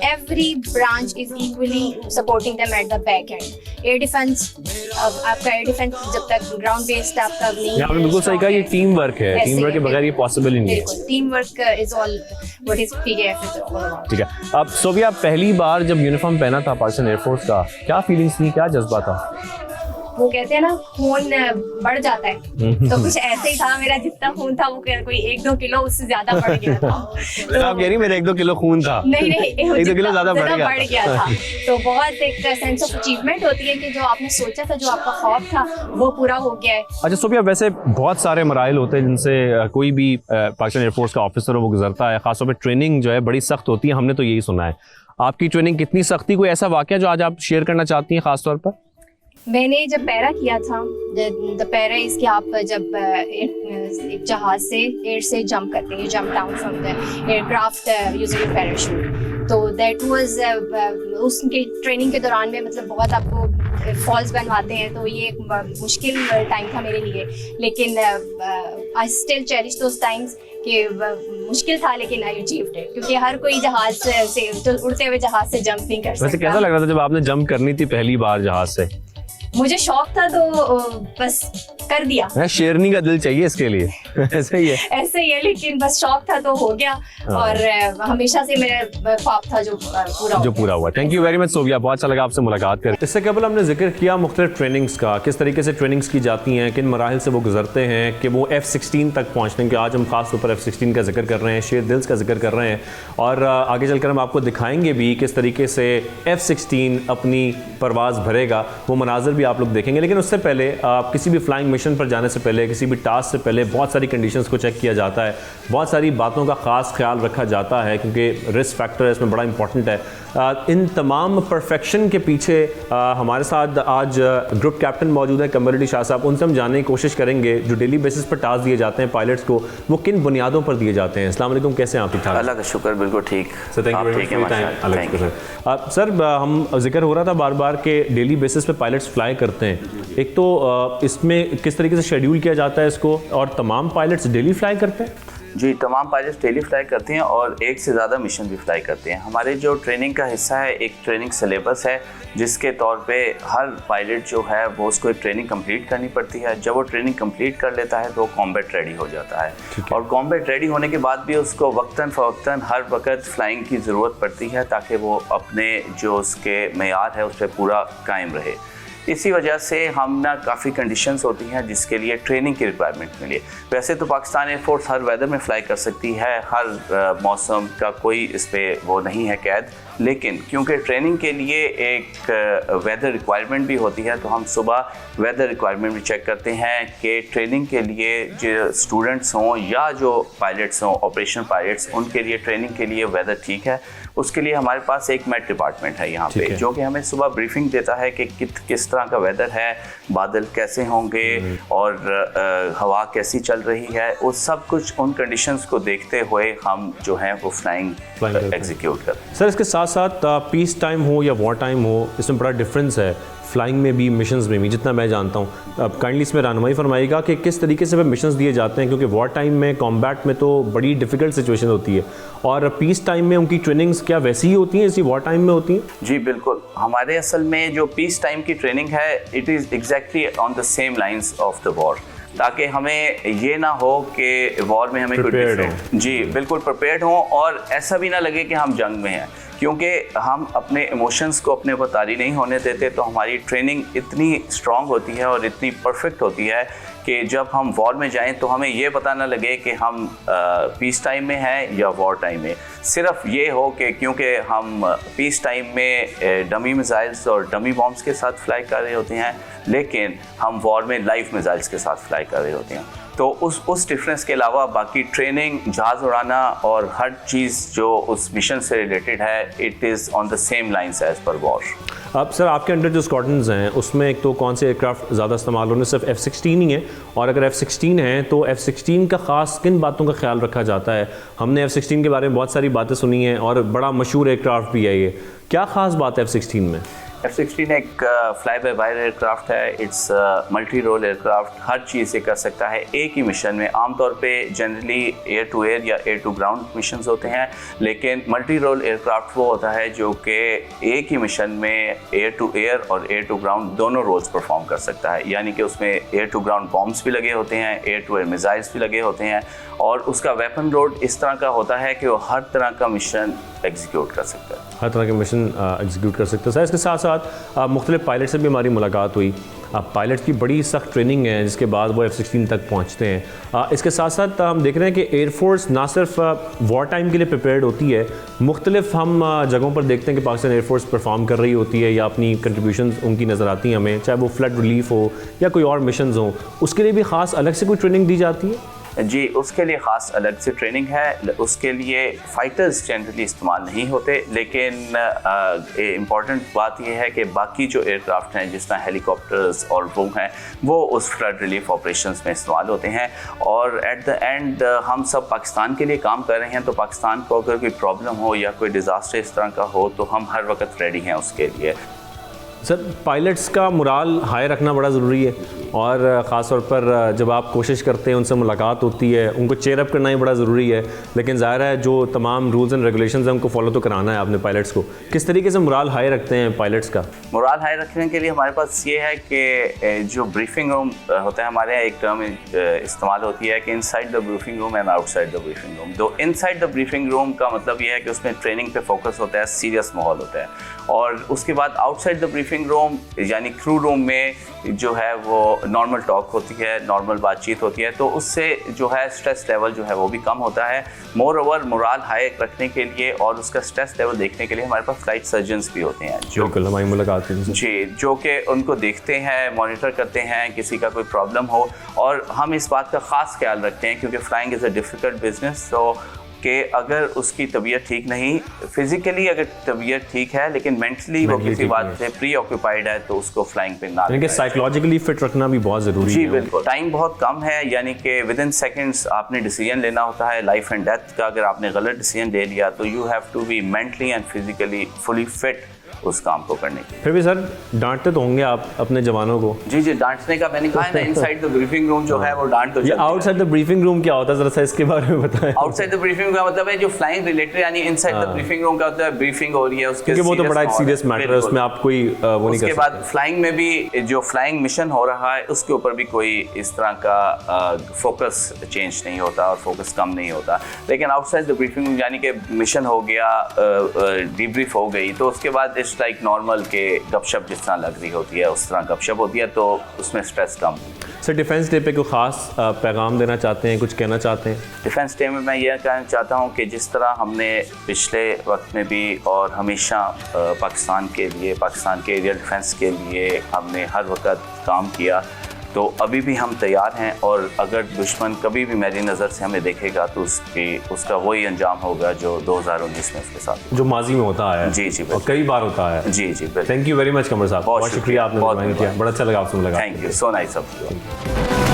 every branch is equally supporting them at the back end. Air defence, आपका एयर डिफेंस जब तक ग्राउंड बेस्ड आपका नहीं, आपने बिल्कुल सही कहा, ये टीम वर्क है, टीम वर्क के बगैर ये पॉसिबल ही नहीं है। Team work is all what is PDF is all about. ठीक है। अब सोबिया, पहली बार जब यूनिफॉर्म पहना था पाकिस्तान एयरफोर्स का, क्या फीलिंग्स थी, क्या जज्बा था? वो कहते हैं ना खून बढ़ जाता है, तो कुछ ऐसे ही था। मेरा जितना खून था वो कोई 1-2 किलो उससे ज्यादा बढ़ गया था। तो आप कह रही मेरा 1-2 किलो खून था? नहीं, 1-2 किलो ज्यादा बढ़ गया था। तो बहुत एक सेंस ऑफ अचीवमेंट होती है कि जो आपने सोचा था, जो आपका ख्वाब था, वो पूरा हो गया है। अच्छा सोबिया, वैसे बहुत सारे मराइल होते हैं जिनसे कोई भी पाकिस्तान एयरफोर्स का ऑफिसर हो वो गुजरता है, खासतौर पर ट्रेनिंग जो है बड़ी सख्त होती है, हमने तो यही सुना है। आपकी ट्रेनिंग कितनी सख्त थी? कोई ऐसा वाकया जो आज आप शेयर करना चाहती हैं खासतौर पर? मैंने जब पैरा किया था, द पैरा इसके आप जब एक जहाज से एयर से जंप करते हैं, jump down from the aircraft using parachute, तो दैट वाज उसके ट्रेनिंग के दौरान में मतलब बहुत आपको फॉल्स बनवाते हैं, तो ये एक मुश्किल टाइम था मेरे लिए, लेकिन I still cherish those times कि मुश्किल था लेकिन आई अचीव्ड इट, क्योंकि हर कोई जहाज से तो उड़ते हुए जहाज से जंप नहीं कर सकता। वैसे कैसा लग रहा था जब आपने जंप करनी थी पहली बार जहाज से? मुझे शौक था तो बस कर दिया। शेरनी का दिल चाहिए इसके लिए ऐसे ही है। ऐसे ही है, लेकिन बस शौक था तो हो गया, और हमेशा से मेरा ख्वाब था जो पूरा हुआ। Thank you very much Sobia, बहुत अच्छा लगा आपसे मुलाकात कर। इससे कबल हमने जिक्र किया मुख्तलिफ ट्रेनिंग्स का, किस तरीके से ट्रेनिंग्स की जाती हैं, किन मराहिल से वो गुजरते हैं कि वो F-16 तक पहुँचने के। आज हम खास तौर पर F-16 का जिक्र कर रहे हैं, शेर दिल्स का जिक्र कर रहे हैं, और आगे चलकर हम आपको दिखाएंगे भी किस तरीके से F-16 अपनी परवाज़ भरेगा, वो मनाजर भी आप लोग देखेंगे। लेकिन उससे पहले किसी भी फ्लाइंग मिशन पर जाने से पहले, किसी भी टास्क से पहले बहुत सारी कंडीशंस को चेक किया जाता है, बहुत सारी बातों का ख़ास ख्याल रखा जाता है, क्योंकि रिस्क फैक्टर इसमें बड़ा इंपॉर्टेंट है। इन तमाम परफेक्शन के पीछे हमारे साथ आज ग्रुप कैप्टन मौजूद है कमर अली शाह साहब। उनसे हम जानने की कोशिश करेंगे जो डेली बेसिस पर टास्क दिए जाते हैं पायलट्स को, वो किन बुनियादों पर दिए जाते हैं। अस्सलाम वालेकुम, कैसे हैं आप? ठीक ठाक? अल्लाह का शुक्र, बिल्कुल ठीक। Sir thank you very much for your time. Allah का शुक्र। सर हम जिक्र हो रहा था बार बार के डेली बेसिस पे पायलट्स फ्लाई करते हैं, एक तो इसमें किस तरीके से शेड्यूल किया जाता है इसको, और तमाम पायलट्स डेली फ्लाई करते हैं? जी, तमाम पायलट्स डेली फ्लाई करते हैं और एक से ज़्यादा मिशन भी फ्लाई करते हैं। हमारे जो ट्रेनिंग का हिस्सा है, एक ट्रेनिंग सिलेबस है जिसके तौर पे हर पायलट जो है वो उसको एक ट्रेनिंग कंप्लीट करनी पड़ती है। जब वो ट्रेनिंग कंप्लीट कर लेता है तो वो कॉम्बैट रेडी हो जाता है, और कॉम्बैट रेडी होने के बाद भी उसको वक्तन फ़वक्तन हर वक्त फ्लाइंग की ज़रूरत पड़ती है ताकि वो अपने जो उसके मेयार है उस पर पूरा कायम रहे। इसी वजह से हम ना काफ़ी कंडीशंस होती हैं जिसके लिए ट्रेनिंग की रिक्वायरमेंट मिली। वैसे तो पाकिस्तान एयरफोर्स हर वेदर में फ़्लाई कर सकती है, हर मौसम का कोई इस पर वो नहीं है कैद, लेकिन क्योंकि ट्रेनिंग के लिए एक वेदर रिक्वायरमेंट भी होती है तो हम सुबह वेदर रिक्वायरमेंट भी चेक करते हैं कि ट्रेनिंग के लिए जो स्टूडेंट्स हों या जो पायलट्स हों, ऑपरेशन पायलट्स, उनके लिए ट्रेनिंग के लिए वेदर ठीक है। उसके लिए हमारे पास एक मेट डिपार्टमेंट है यहाँ पे, जो कि हमें सुबह ब्रीफिंग देता है कि किस तरह का वेदर है, बादल कैसे होंगे और हवा कैसी चल रही है। उस सब कुछ उन कंडीशंस को देखते हुए हम जो है वो फ्लाइंग एग्जीक्यूट करते हैं। सर इसके साथ साथ पीस टाइम हो या वॉर टाइम हो, इसमें बड़ा डिफरेंस है फ्लाइंग में भी, मिशंस में भी, जितना मैं जानता हूँ। अब काइंडली इसमें रहनुमाई फरमाइएगा कि किस तरीके से मिशंस दिए जाते हैं, क्योंकि वॉर टाइम में कॉम्बैट में तो बड़ी डिफ़िकल्ट सिचुएशन होती है, और पीस टाइम में उनकी ट्रेनिंग्स क्या वैसी ही होती हैं जैसी वॉर टाइम में होती हैं? जी बिल्कुल, हमारे असल में जो पीस टाइम की ट्रेनिंग है it is exactly on the same lines of the war, ताकि हमें ये ना हो कि वॉर में हमें कुछ जी बिल्कुल प्रिपेयर्ड हों और ऐसा भी ना लगे कि हम जंग में हैं, क्योंकि हम अपने इमोशंस को अपने ऊपर तारी नहीं होने देते। तो हमारी ट्रेनिंग इतनी स्ट्रॉन्ग होती है और इतनी परफेक्ट होती है कि जब हम वॉर में जाएं तो हमें ये पता ना लगे कि हम पीस टाइम में हैं या वॉर टाइम में। सिर्फ ये हो कि क्योंकि हम पीस टाइम में डमी मिसाइल्स और डमी बॉम्ब्स के साथ फ्लाई कर रहे होते हैं, लेकिन हम वॉर में लाइव मिसाइल्स के साथ फ्लाई कर रहे होते हैं। तो उस डिफरेंस के अलावा बाकी ट्रेनिंग, जहाज़ उड़ाना और हर चीज़ जो उस मिशन से रिलेटेड है, it is on the same lines as per war. अब सर आपके अंडर जो स्क्वाड्रन्स हैं उसमें एक तो कौन से एयरक्राफ्ट ज़्यादा इस्तेमाल होने, सिर्फ F-16 ही है, और अगर F-16 है तो F-16 का ख़ास किन बातों का ख्याल रखा जाता है? हमने F-16 के बारे में बहुत सारी बातें सुनी हैं और बड़ा मशहूर एयरक्राफ्ट भी है, ये क्या ख़ास बात है F-16 में? F-16 एक फ्लाई बाय वायर एयरक्राफ्ट है, इट्स मल्टी रोल एयरक्राफ्ट, हर चीज़ से कर सकता है एक ही मिशन में। आमतौर पे जनरली एयर टू एयर या एयर टू ग्राउंड मिशंस होते हैं, लेकिन मल्टी रोल एयरक्राफ्ट वो होता है जो कि एक ही मिशन में एयर टू एयर और एयर टू ग्राउंड दोनों रोल्स परफॉर्म कर सकता है। यानी कि उसमें एयर टू ग्राउंड बॉम्ब्स भी लगे होते हैं, एयर टू एयर मिसाइल्स भी लगे होते हैं, और उसका वेपन लोड इस तरह का होता है कि वो हर तरह का मिशन एग्जीक्यूट कर सकता है, हर तरह के मिशन एग्जीक्यूट कर सकते हैं। सर इसके साथ साथ मुख्तलिफ पायलट से भी हमारी मुलाकात हुई। पायलट की बड़ी सख्त ट्रेनिंग है जिसके बाद वो F-16 तक पहुंचते हैं। इसके साथ साथ हम देख रहे हैं कि एयरफोर्स ना सिर्फ वॉर टाइम के लिए प्रिपेयर्ड होती है, मुख्तलिफ हम जगहों पर देखते हैं कि पाकिस्तान एयरफोर्स परफॉर्म कर रही होती है या अपनी कंट्रीब्यूशन उनकी नज़र आती हैं हमें, चाहे वो फ्लड रिलीफ हो या कोई और मिशन हो, उसके लिए भी ख़ास अलग से कोई ट्रेनिंग दी जाती है? जी, उसके लिए ख़ास अलग से ट्रेनिंग है। उसके लिए फ़ाइटर्स जनरली इस्तेमाल नहीं होते, लेकिन इम्पॉर्टेंट बात यह है कि बाकी जो एयरक्राफ्ट हैं जिस तरह हेलीकॉप्टर्स और वो हैं, वो उस फ्लड रिलीफ ऑपरेशंस में इस्तेमाल होते हैं। और एट द एंड हम सब पाकिस्तान के लिए काम कर रहे हैं, तो पाकिस्तान को अगर कोई प्रॉब्लम हो या कोई डिज़ास्टर इस तरह का हो तो हम हर वक्त रेडी हैं उसके लिए। सर, पायलट्स का मोराल हाई रखना बड़ा ज़रूरी है, और ख़ास तौर पर जब आप कोशिश करते हैं, उनसे मुलाकात होती है, उनको चेयर अप करना ही बड़ा ज़रूरी है। लेकिन ज़ाहिर है जो तमाम रूल्स एंड रेगुलेशंस हैं उनको फॉलो तो कराना है आपने पायलट्स को। किस तरीके से मोराल हाई रखते हैं पायलट्स का? मोराल हाई रखने के लिए हमारे पास ये है कि जो ब्रीफिंग रूम होता है, हमारे यहाँ एक टर्म इस्तेमाल होती है कि inside the briefing room and outside the briefing room. तो इनसाइड द ब्रीफिंग रूम का मतलब ये है कि उसमें ट्रेनिंग पे फोकस होता है, सीरियस माहौल होता है। और उसके बाद आउटसाइड द ब्रीफिंग रूम यानी क्रू रूम में जो है वो नॉर्मल टॉक होती है, नॉर्मल बातचीत होती है, तो उससे जो है स्ट्रेस लेवल जो है वो भी कम होता है। मोर ओवर मोराल हाई रखने के लिए और उसका स्ट्रेस लेवल देखने के लिए हमारे पास फ्लाइट सर्जन्स भी होते हैं जो हमारी मुलाकात जी, जो कि उनको देखते हैं, मॉनिटर करते हैं किसी का कोई प्रॉब्लम हो। और हम इस बात का ख़ास ख्याल रखते हैं क्योंकि flying is a difficult business, तो कि अगर उसकी तबीयत ठीक नहीं, फिजिकली अगर तबीयत ठीक है लेकिन मेंटली वो किसी बात से प्री ऑक्यूपाइड है, तो उसको फ्लाइंग पे ना, यानी कि साइकोलॉजिकली फिट रखना भी बहुत ज़रूरी है। जी बिल्कुल। टाइम बहुत कम है, यानी कि विद इन सेकेंड्स आपने डिसीजन लेना होता है लाइफ एंड डेथ का। अगर आपने गलत डिसीजन ले लिया तो you have to be mentally and physically fully fit उस काम को करने की। फिर भी सर डांटते तो होंगे आप अपने जवानों को? जी जी, डांटने का मैंने कहा है ना, इनसाइड द ब्रीफिंग रूम जो है वो डांट तो। ये आउटसाइड द ब्रीफिंग रूम क्या होता है, जरा सा इसके बारे में बताएं। आउटसाइड द ब्रीफिंग का मतलब है जो फ्लाइंग रिलेटेड, यानी इनसाइड द ब्रीफिंग रूम का होता है ब्रीफिंग हो रही है उसके, क्योंकि वो तो बड़ा एक सीरियस मैटर है, उसमें आप कोई वो नहीं कर सकते। उसके बाद फ्लाइंग में भी जो फ्लाइंग मिशन हो रहा है उसके ऊपर भी कोई इस तरह का फोकस चेंज नहीं होता और फोकस कम नहीं होता। लेकिन आउटसाइड द ब्रीफिंग रूम यानी कि मिशन हो गया, डीब्रीफ हो गई, तो उसके बाद इट्स लाइक नॉर्मल के गपशप जिस तरह लग रही होती है उस तरह गपशप होती है, तो उसमें स्ट्रेस कम। सर, डिफेंस डे पे कोई ख़ास पैगाम देना चाहते हैं, कुछ कहना चाहते हैं? डिफेंस डे में मैं ये कहना चाहता हूँ कि जिस तरह हमने पिछले वक्त में भी और हमेशा पाकिस्तान के लिए, पाकिस्तान के एरियल डिफेंस के लिए हमने हर वक्त काम किया, तो अभी भी हम तैयार हैं। और अगर दुश्मन कभी भी मेरी नज़र से हमें देखेगा तो उसका वही अंजाम होगा जो 2019 में उसके साथ, जो माजी में होता है। जी जी, और कई बार होता है। जी जी, थैंक यू वेरी मच कमर साहब, बहुत शुक्रिया आपने ज्वाइन किया, बड़ा अच्छा लगा आपसे मुलाकात। Thank you, so nice of you.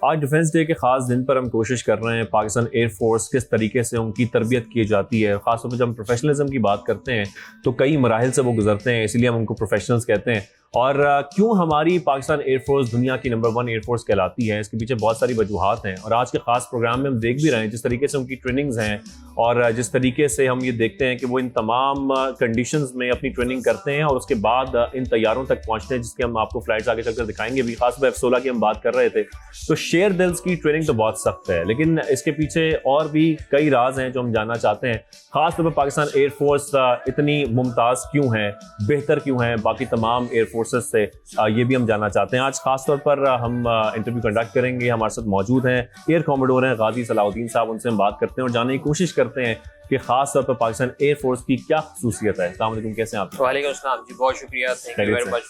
आज डिफेंस डे के ख़ास दिन पर हम कोशिश कर रहे हैं पाकिस्तान एयरफोर्स किस तरीके से उनकी तरबियत की जाती है। ख़ासतौर पर जब हम प्रोफेशनलिज्म की बात करते हैं तो कई मराहिल से वो गुजरते हैं, इसीलिए हम उनको प्रोफेशनल्स कहते हैं। और क्यों हमारी पाकिस्तान एयरफोर्स दुनिया की नंबर 1 एयरफोर्स कहलाती है, इसके पीछे बहुत सारी वजूहात हैं। और आज के ख़ास प्रोग्राम में हम देख भी रहे हैं जिस तरीके से उनकी ट्रेनिंग्स हैं और जिस तरीके से हम ये देखते हैं कि वो इन तमाम कंडीशंस में अपनी ट्रेनिंग करते हैं और उसके बाद इन तैयारों तक पहुँचते हैं, जिसके हम आपको फ्लाइट्स आगे चलकर दिखाएंगे भी। खासतौर F-16 की हम बात कर रहे थे, तो शेर दिल्स की ट्रेनिंग तो बहुत सख्त है, लेकिन इसके पीछे और भी कई राज हैं जो हम जानना चाहते हैं। खासतौर पर पाकिस्तान एयरफोर्स इतनी मुमताज़ क्यों है, बेहतर क्यों है बाकी तमाम एयरफोर्सेस से, ये भी हम जानना चाहते हैं। आज खासतौर पर हम इंटरव्यू कंडक्ट करेंगे। हमारे साथ मौजूद हैं एयर कॉमोडोर हैं गाजी सलाउद्दीन साहब, उनसे हम बात करते हैं और जानने की कोशिश करते हैं कि खास तौर पर पाकिस्तान एयरफोर्स की क्या खुसूसियत है। अस्सलाम वालेकुम, कैसे हैं आप? वालेकुम अस्सलाम जी, बहुत शुक्रिया, thank you very much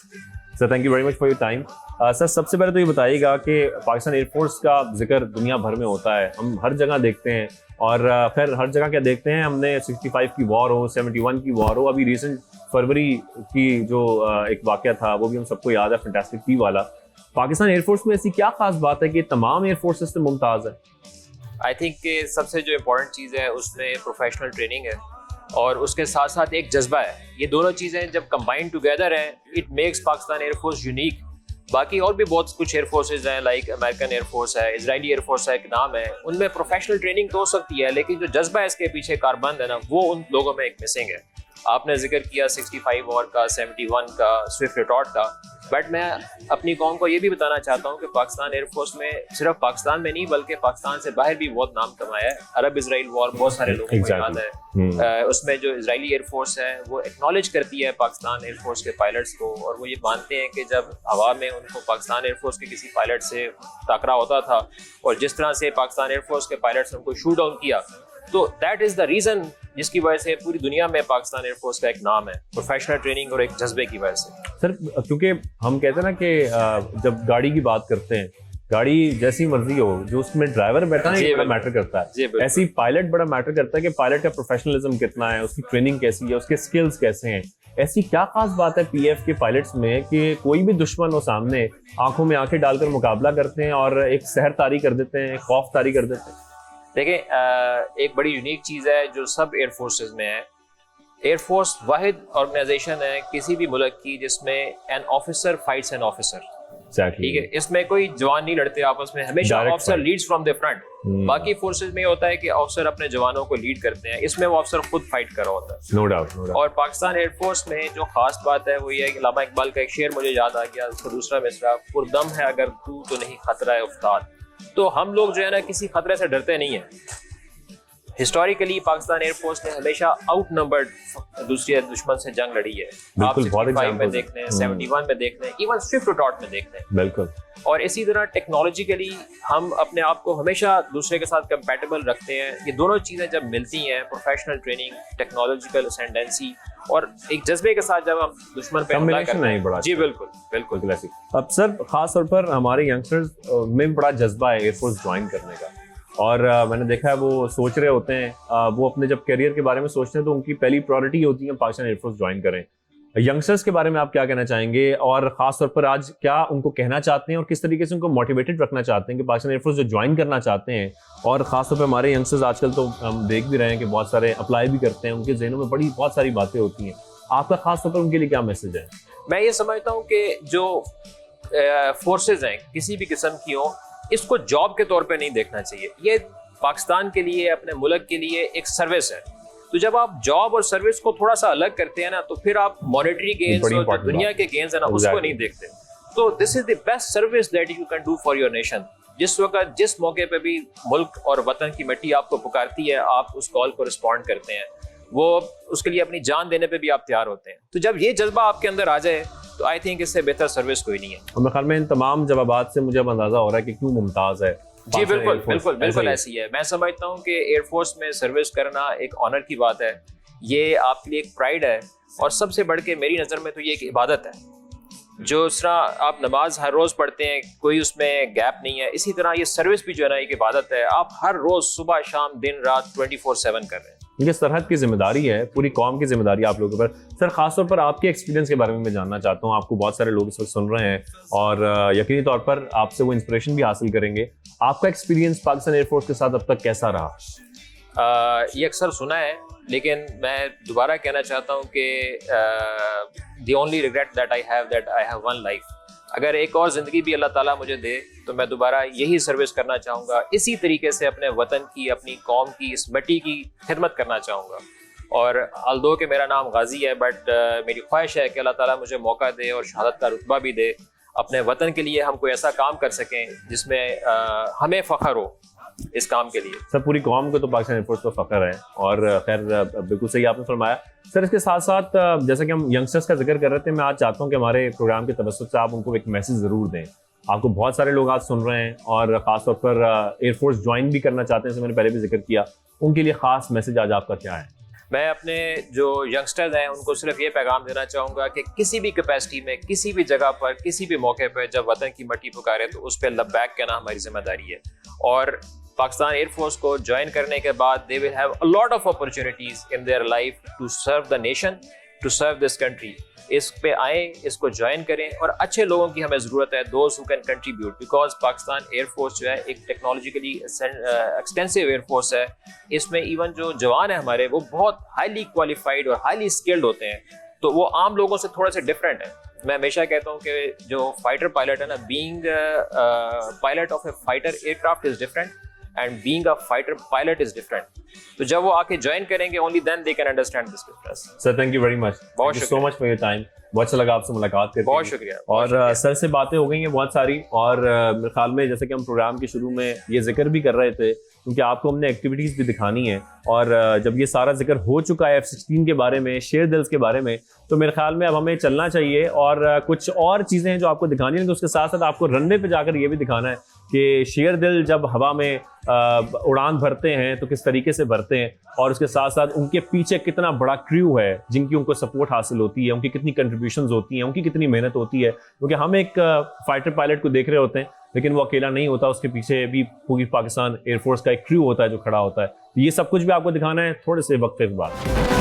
sir, thank you very much for your time. Sir, सबसे पहले तो ये बताइएगा कि पाकिस्तान एयरफोर्स का जिक्र दुनिया भर में होता है, हम हर जगह देखते हैं और खैर हर जगह क्या देखते हैं, हमने 65 की वॉर हो, 71 की वॉर हो, अभी रिसेंट फरवरी की जो एक वाक़या था वो भी हम सबको याद है, फैंटास्टिक पी वाला। पाकिस्तान एयरफोर्स में ऐसी क्या खास बात है कि तमाम एयरफोर्सेस से मुमताज़ है? आई थिंक कि सबसे जो इम्पोर्टेंट चीज़ है उसमें प्रोफेशनल ट्रेनिंग है और उसके साथ साथ एक जज्बा है। ये दोनों चीज़ें जब कंबाइन टुगेदर हैं, it makes Pakistan air force unique. बाकी और भी बहुत कुछ एयर फोर्सेज हैं, लाइक अमेरिकन एयर फोर्स है, इजरायली एयर फोर्स है, एक नाम है, उनमें प्रोफेशनल ट्रेनिंग तो हो सकती है, लेकिन जो जज्बा इसके पीछे कारबंद है ना, वो उन लोगों में एक मिसिंग है। आपने जिक्र किया 65 वॉर का, 71 का, स्विफ्ट रिटॉर्ट का, बट मैं अपनी कौम को ये भी बताना चाहता हूँ कि पाकिस्तान एयरफोर्स में सिर्फ पाकिस्तान में नहीं बल्कि पाकिस्तान से बाहर भी बहुत नाम कमाया है। अरब इसराइल वॉर बहुत सारे लोगों को याद है। उसमें जो इजरायली एयरफोर्स है वो एक्नॉलेज करती है पाकिस्तान एयरफोर्स के पायलट्स को, और वो ये मानते हैं कि जब हवा में उनको पाकिस्तान एयरफोर्स के किसी पायलट से टकरा होता था और जिस तरह से पाकिस्तान एयरफोर्स के पायलट्स ने उनको शूट डाउन किया, तो दैट इज द रीजन जिसकी वजह से पूरी दुनिया में पाकिस्तान एयरफोर्स का एक नाम है, प्रोफेशनल ट्रेनिंग और एक जज्बे की वजह से। सर क्योंकि हम कहते हैं ना कि जब गाड़ी की बात करते हैं, गाड़ी जैसी मर्जी हो, जो उसमें ड्राइवर बैठा है बड़ा मैटर करता है, ऐसी पायलट बड़ा मैटर करता है कि पायलट का प्रोफेशनलिज्म कितना है, उसकी ट्रेनिंग कैसी है, उसके स्किल्स कैसे हैं। ऐसी क्या खास बात है पीएफ के पायलट्स में कि कोई भी दुश्मन हो सामने, आंखों में आंखें डालकर मुकाबला करते हैं और एक सहर तारी कर देते हैं, खौफ तारी कर देते हैं? देखिए, एक बड़ी यूनिक चीज़ है जो सब एयर फोर्सेज में है। एयरफोर्स वाहिद ऑर्गेनाइजेशन है किसी भी मुल्क की जिसमें an officer fights an officer. ठीक है, इसमें कोई जवान नहीं लड़ते आपस में, हमेशा officer leads from the front. बाकी फोर्सेज में होता है कि ऑफिसर अपने जवानों को लीड करते हैं, इसमें वो ऑफिसर खुद फाइट कर रहा होता है। No doubt. और पाकिस्तान एयरफोर्स में जो खास बात है वो ये है कि अल्लामा इकबाल का एक शेर मुझे याद आ गया, उसका दूसरा मिसरा, पुरदम है अगर तू तो नहीं खतरा है उस्ताद। तो हम लोग जो है ना किसी खतरे से डरते नहीं है। हिस्टोरिकली पाकिस्तान एयरफोर्स ने हमेशा आउट नंबर्ड दूसरे दुश्मन से जंग लड़ी है। आप 65 में देख लें, 71 में देख लें, इवन स्विफ्ट रिटॉर्ट में देख लें। बिल्कुल। और इसी तरह टेक्नोलॉजिकली हम अपने आप को हमेशा दूसरे के साथ कंपैटिबल रखते हैं। ये दोनों चीज़ें जब मिलती हैं, प्रोफेशनल ट्रेनिंग, टेक्नोलॉजिकल असेंडेंसी और एक जज्बे के साथ जब हम दुश्मन पे हमला करते हैं। जी बिल्कुल बिल्कुल। अब सर खास तौर पर हमारे यंगस्टर्स में बड़ा जज्बा है एयरफोर्स ज्वाइन करने का, और मैंने देखा है वो सोच रहे होते हैं, वो अपने जब करियर के बारे में सोचते हैं तो उनकी पहली प्रायोरिटी होती है पाकिस्तान एयरफोर्स ज्वाइन करें। यंगस्टर्स के बारे में आप क्या कहना चाहेंगे, और खास तौर पर आज क्या उनको कहना चाहते हैं और किस तरीके से उनको मोटिवेटेड रखना चाहते हैं कि पाकिस्तान एयरफोर्स जो ज्वाइन करना चाहते हैं? और खास तौर पर हमारे यंगस्टर्स आजकल तो हम देख भी रहे हैं कि बहुत सारे अप्लाई भी करते हैं, उनके जहनों में बहुत सारी बातें होती हैं। आपका खास तौर पर उनके लिए क्या मैसेज है? मैं ये समझता हूँ कि जो फोर्सेज हैं किसी भी किस्म की हो, इसको जॉब के तौर पे नहीं देखना चाहिए। ये पाकिस्तान के लिए, अपने मुल्क के लिए एक सर्विस है। तो जब आप जॉब और सर्विस को थोड़ा सा अलग करते हैं ना, तो फिर आप मॉनेटरी गेन्स और जो दुनिया के गेन्स है ना, उसको नहीं देखते। तो this is the best service that you can do for your nation. जिस वक्त जिस मौके पे भी मुल्क और वतन की मिट्टी आपको पुकारती है, आप उस कॉल को रिस्पॉन्ड करते हैं, वो उसके लिए अपनी जान देने पे भी आप तैयार होते हैं। तो जब ये जज्बा आपके अंदर आ जाए तो आई थिंक इससे बेहतर सर्विस कोई नहीं है। और मेरे ख्याल में इन तमाम जवाबात से मुझे अब अंदाजा हो रहा है कि क्यों मुमताज है। जी बिल्कुल बिल्कुल बिल्कुल ऐसी है। मैं समझता हूँ कि एयरफोर्स में सर्विस करना एक ऑनर की बात है, ये आपके लिए एक प्राइड है, और सबसे बढ़ के मेरी नज़र में तो ये एक इबादत है। जो इस तरह आप नमाज हर रोज़ पढ़ते हैं, कोई उसमें गैप नहीं है, इसी तरह ये सर्विस भी जो है ना एक इबादत है। आप हर रोज़ सुबह शाम दिन रात 24/7 कर रहे हैं। ये सरहद की जिम्मेदारी है, पूरी कौम की जिम्मेदारी आप लोगों पर। सर खासतौर पर आपके एक्सपीरियंस के बारे में मैं जानना चाहता हूँ। आपको बहुत सारे लोग इस वक्त सुन रहे हैं और यकीनी तौर पर आपसे वो इंस्पिरेशन भी हासिल करेंगे। आपका एक्सपीरियंस पाकिस्तान एयरफोर्स के साथ अब तक कैसा रहा? ये अक्सर सुना है, लेकिन मैं दोबारा कहना चाहता हूँ कि the only regret that I have one life. अगर एक और ज़िंदगी भी अल्लाह ताला मुझे दे तो मैं दोबारा यही सर्विस करना चाहूँगा, इसी तरीके से अपने वतन की, अपनी कौम की, इस मिट्टी की खिदमत करना चाहूँगा। और अल्दो कि मेरा नाम गाजी है, बट मेरी ख्वाहिश है कि अल्लाह ताला मुझे मौका दे और शहादत का रुतबा भी दे, अपने वतन के लिए हम कोई ऐसा काम कर सकें जिसमें हमें फ़ख्र हो इस काम के लिए। सर पूरी कौम को तो पाकिस्तान एयरफोर्स पर फ़ख्र है, और खैर बिल्कुल सही आपने फरमाया। सर इसके साथ साथ जैसा कि हम यंगस्टर्स का जिक्र कर रहे थे, मैं आज चाहता हूँ कि हमारे प्रोग्राम के तवज्जुह से आप उनको एक मैसेज ज़रूर दें। आपको बहुत सारे लोग आज सुन रहे हैं और ख़ास तौर पर एयरफोर्स ज्वाइन भी करना चाहते हैं, जैसे मैंने पहले भी जिक्र किया, उनके लिए ख़ास मैसेज आज आपका क्या है? मैं अपने जो यंगस्टर्स हैं उनको सिर्फ ये पैगाम देना चाहूँगा कि किसी भी कैपेसिटी में, किसी भी जगह पर, किसी भी मौके पर जब वतन की मिट्टी पुकारे तो उस पर लब्बैक कहना हमारी जिम्मेदारी है। और पाकिस्तान एयरफोर्स को ज्वाइन करने के बाद they will have a lot of opportunities in their life to serve the nation, to serve this country. इस पे आए, इसको ज्वाइन करें, और अच्छे लोगों की हमें ज़रूरत है, those who can contribute, because Pakistan air force जो है एक टेक्नोलॉजिकली एक्सटेंसिव एयरफोर्स है। इसमें इवन जो जवान है हमारे, वो बहुत हाईली क्वालिफाइड और हाईली स्किल्ड होते हैं, तो वो आम लोगों से थोड़े से डिफरेंट है। मैं हमेशा कहता हूँ कि जो फाइटर पायलट है ना, being pilot of a fighter aircraft is different and being a fighter pilot is different. तो जब वो आके ज्वाइन करेंगे only then they can understand this difference. Sir thank you very much, बहुत so much for your time. बहुत अच्छा लगा आपसे मुलाकात करके। बहुत शुक्रिया। और सर से बातें हो गई हैं बहुत सारी, और मेरे ख्याल में जैसे कि हम प्रोग्राम के शुरू में ये जिक्र भी कर रहे थे, क्योंकि आपको हमने एक्टिविटीज़ भी दिखानी है, और जब ये सारा जिक्र हो चुका है F-16 के बारे में, शेर दिल्स के बारे में, तो मेरे ख्याल में अब हमें चलना चाहिए और कुछ और चीज़ें हैं जो आपको दिखानी है। उसके साथ साथ आपको रनवे पे जाकर ये भी दिखाना है कि शेर दिल जब हवा में उड़ान भरते हैं तो किस तरीके से भरते हैं, और उसके साथ साथ उनके पीछे कितना बड़ा क्रू है जिनकी उनको सपोर्ट हासिल होती है, उनकी कितनी कंट्रीब्यूशंस होती हैं, उनकी कितनी मेहनत होती है। क्योंकि हम एक फाइटर पायलट को देख रहे होते हैं, लेकिन वो अकेला नहीं होता, उसके पीछे भी पूरी पाकिस्तान एयरफोर्स का एक क्रू होता है जो खड़ा होता है। तो ये सब कुछ भी आपको दिखाना है थोड़े से वक्फे के बाद।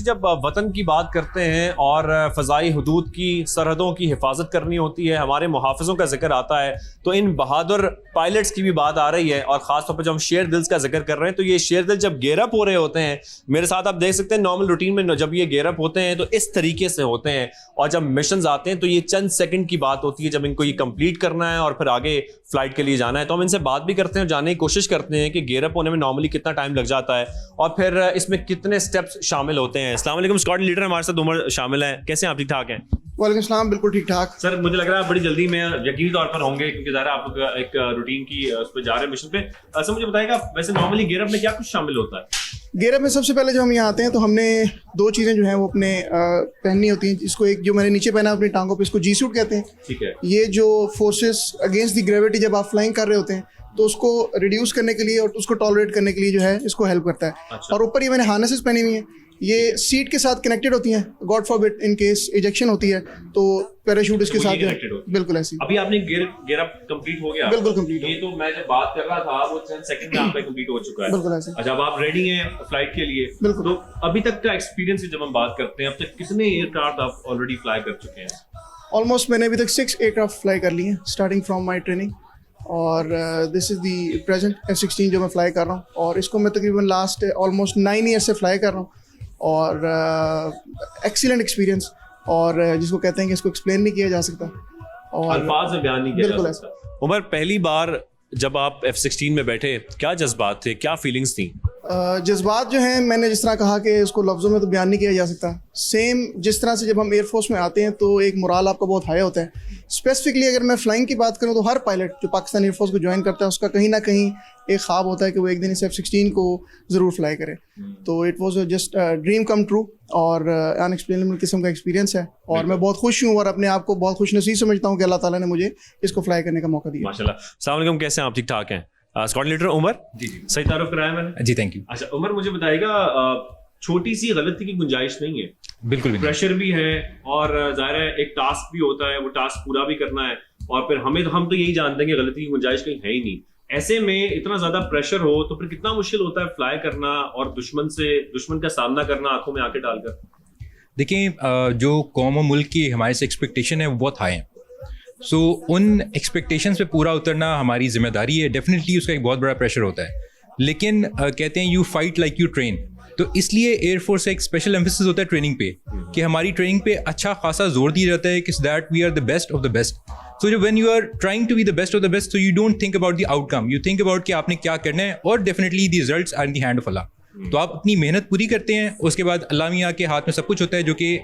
जब वतन की बात करते हैं और फ़ज़ाई हुदूद की सरहदों की हिफाजत करनी होती है, हमारे मुहाफ़िज़ों का जिक्र आता है, तो इन बहादुर पायलट्स की भी बात आ रही है। और ख़ास तौर पर जब हम शेर दिल्स का जिक्र कर रहे हैं, तो ये शेर दिल जब गेयरअप हो रहे होते हैं, मेरे साथ आप देख सकते हैं नॉर्मल रूटीन में जब ये गेयरअप होते हैं तो इस तरीके से होते हैं, और जब मिशन आते हैं तो ये चंद सेकंड की बात होती है जब इनको ये कंप्लीट करना है और फिर आगे फ्लाइट के लिए जाना है। तो हम इनसे बात भी करते हैं और जानने की कोशिश करते हैं कि गेयरअप होने में नॉर्मली कितना टाइम लग जाता है और फिर इसमें कितने स्टेप्स शामिल होते हैं। अस्सलाम वालेकुम, स्क्वाड लीडर हमारे साथ उमर शामिल हैं, कैसे हैं आप? ठीक ठाक हैं? वालेकुम सलाम, बिल्कुल ठीक ठाक। सर मुझे लग रहा है बड़ी जल्दी में यकीनी तौर पर होंगे, क्योंकि ज़ाहिर है आप लोग एक रूटीन की उस पर जा रहे हैं मिशन पे। सर मुझे बताइएगा वैसे नॉर्मली गेयरअप में क्या कुछ शामिल होता है? गेयरअप में सबसे पहले जब हम यहाँ आते हैं तो हमने दो चीज़ें जो हैं वो अपने पहननी होती हैं। इसको एक जो मैंने नीचे पहना अपनी टांगों पे, इसको जी सूट कहते हैं। ठीक है। ये जो फोर्सेस अगेंस्ट द ग्रेविटी जब आप फ्लाइंग कर रहे होते हैं तो उसको रिड्यूस करने के लिए और उसको टॉलरेट करने के लिए जो है इसको हेल्प करता है। अच्छा। और ऊपर ये मैंने हार्नेसेस पहनी हुई हैं, ये सीट के साथ कनेक्टेड होती हैं। God forbid in case ejection होती है तो पैराशूट इसके साथ बिल्कुल ऐसी। अभी आपने गेयरअप कंप्लीट हो गया? बिल्कुल कंप्लीट। ये तो मैं जब बात कर रहा था वो 10 सेकंड में आपका कंप्लीट हो चुका है। बिल्कुल ऐसे। अच्छा, अब आप रेडी हैं फ्लाइट के लिए? बिल्कुल। तो अभी तक का एक्सपीरियंस जब हम बात करते हैं, अब तक कितने एयरक्राफ्ट आप ऑलरेडी फ्लाई कर चुके हैं? ऑलमोस्ट मैंने अभी तक 6 एयरक्राफ्ट फ्लाई कर लिए हैं स्टार्टिंग फ्रॉम माई ट्रेनिंग, और this is the present F-16 जो मैं फ्लाई कर रहा हूँ, और इसको मैं तकरीबन लास्ट ऑलमोस्ट 9 ईयर से फ्लाई कर रहा हूँ। और एक्सीलेंट एक्सपीरियंस, और जिसको कहते हैं कि इसको एक्सप्लेन नहीं किया जा सकता और अल्फाज में बयान नहीं किया बिल्कुल जा सकता। उमर, पहली बार जब आप F-16 में बैठे, क्या जज्बात थे, क्या फीलिंग्स थी? जज्बात जो हैं, मैंने जिस तरह कहा कि उसको लफ्ज़ों में तो बयान नहीं किया जा सकता। सेम जिस तरह से जब हम एयरफोर्स में आते हैं तो एक मोराल आपका बहुत हाई होता है। स्पेसिफिकली अगर मैं फ्लाइंग की बात करूं तो हर पायलट जो पाकिस्तान एयरफोर्स को ज्वाइन करता है उसका कहीं ना कहीं एक ख्वाब होता है कि वो एक दिन इस F-16 को ज़रूर फ्लाई करे। तो it was just dream come true, और अनएक्सप्लेनेबल किस्म का एक्सपीरियंस है, और मैं बहुत खुश हूँ और अपने आप को बहुत खुश नसीब समझता हूँ कि अल्लाह ताला ने मुझे इसको फ्लाई करने का मौका दिया। माशाल्लाह। अस्सलाम वालेकुम, कैसे हैं आप? ठीक ठाक हैं? स्क्वाड लीडर उमर जी सही तारुफ कराया मैंने? जी थैंक यू। अच्छा उमर, मुझे बताइएगा छोटी सी गलती की गुंजाइश नहीं है, बिल्कुल भी प्रेशर भी है, और जाहिर है एक टास्क भी होता है, वो टास्क पूरा भी करना है, और फिर हम तो यही जानते हैं कि गलती की गुंजाइश कहीं है ही नहीं। ऐसे में इतना ज्यादा प्रेशर हो तो फिर कितना मुश्किल होता है फ्लाई करना और दुश्मन का सामना करना आंखों में आंखें डालकर। देखिए, जो कौम और मुल्क की हमारे से एक्सपेक्टेशन है वो बहुत हाई है। सो उन एक्सपेक्टेशंस पे पूरा उतरना हमारी जिम्मेदारी है। डेफिनेटली उसका एक बहुत बड़ा प्रेशर होता है, लेकिन कहते हैं you fight like you train. तो इसलिए एयरफोर्स एक स्पेशल एम्फेसिस होता है ट्रेनिंग पे, कि हमारी ट्रेनिंग पे अच्छा खासा जोर दिया जाता है कि that we are the best of the best. So जो when you are trying to be the best of the best, so you don't think about the outcome, you think about कि आपने क्या करना है, और definitely the results are in the hand of Allah. तो आप अपनी मेहनत पूरी करते हैं, उसके बाद अल्लाह मियां के हाथ में सब कुछ होता है, जो कि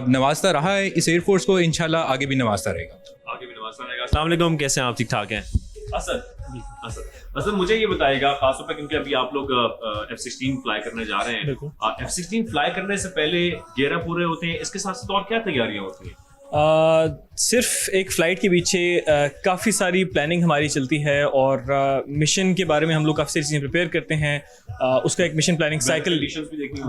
नवाजता रहा है इस एयरफोर्स को, इंशाल्लाह आगे भी नवाजता रहेगा। आगे भी नवाजता रहेगा। अस्सलाम वालेकुम, कैसे हैं आप? ठीक ठाक हैं? असद मुझे ये बताएगा खासतौर पर, क्योंकि अभी आप लोग F-16 फ्लाई करने जा रहे हैं। F-16 फ्लाई करने से पहले गेयर पूरे होते हैं, इसके साथ साथ और क्या तैयारियां होती हैं? सिर्फ एक फ़्लाइट के पीछे काफ़ी सारी प्लानिंग हमारी चलती है और मिशन के बारे में हम लोग काफ़ी सारी चीज़ें प्रिपेयर करते हैं। उसका एक मिशन प्लानिंग साइकिल,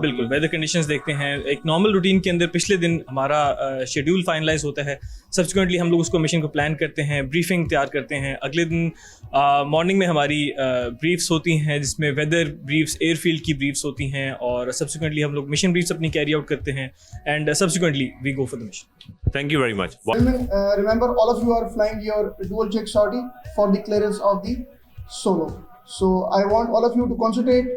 बिल्कुल वेदर कंडीशंस देखते हैं। एक नॉर्मल रूटीन के अंदर पिछले दिन हमारा शेड्यूल फाइनलाइज होता है, सब्सिक्वेंटली हम लोग उसको मिशन को प्लान करते हैं, ब्रीफिंग तैयार करते हैं। अगले दिन मॉर्निंग में हमारी ब्रीफ्स होती हैं जिसमें वेदर ब्रीफ्स, एयरफील्ड की ब्रीफ्स होती हैं और सब्सिक्वेंटली हम लोग मिशन ब्रीफ्स अपनी कैरी आउट करते हैं and subsequently we go for the mission. Thank you very much. Remember, all of you are flying your dual check sortie for the clearance of the solo. So I want all of you to concentrate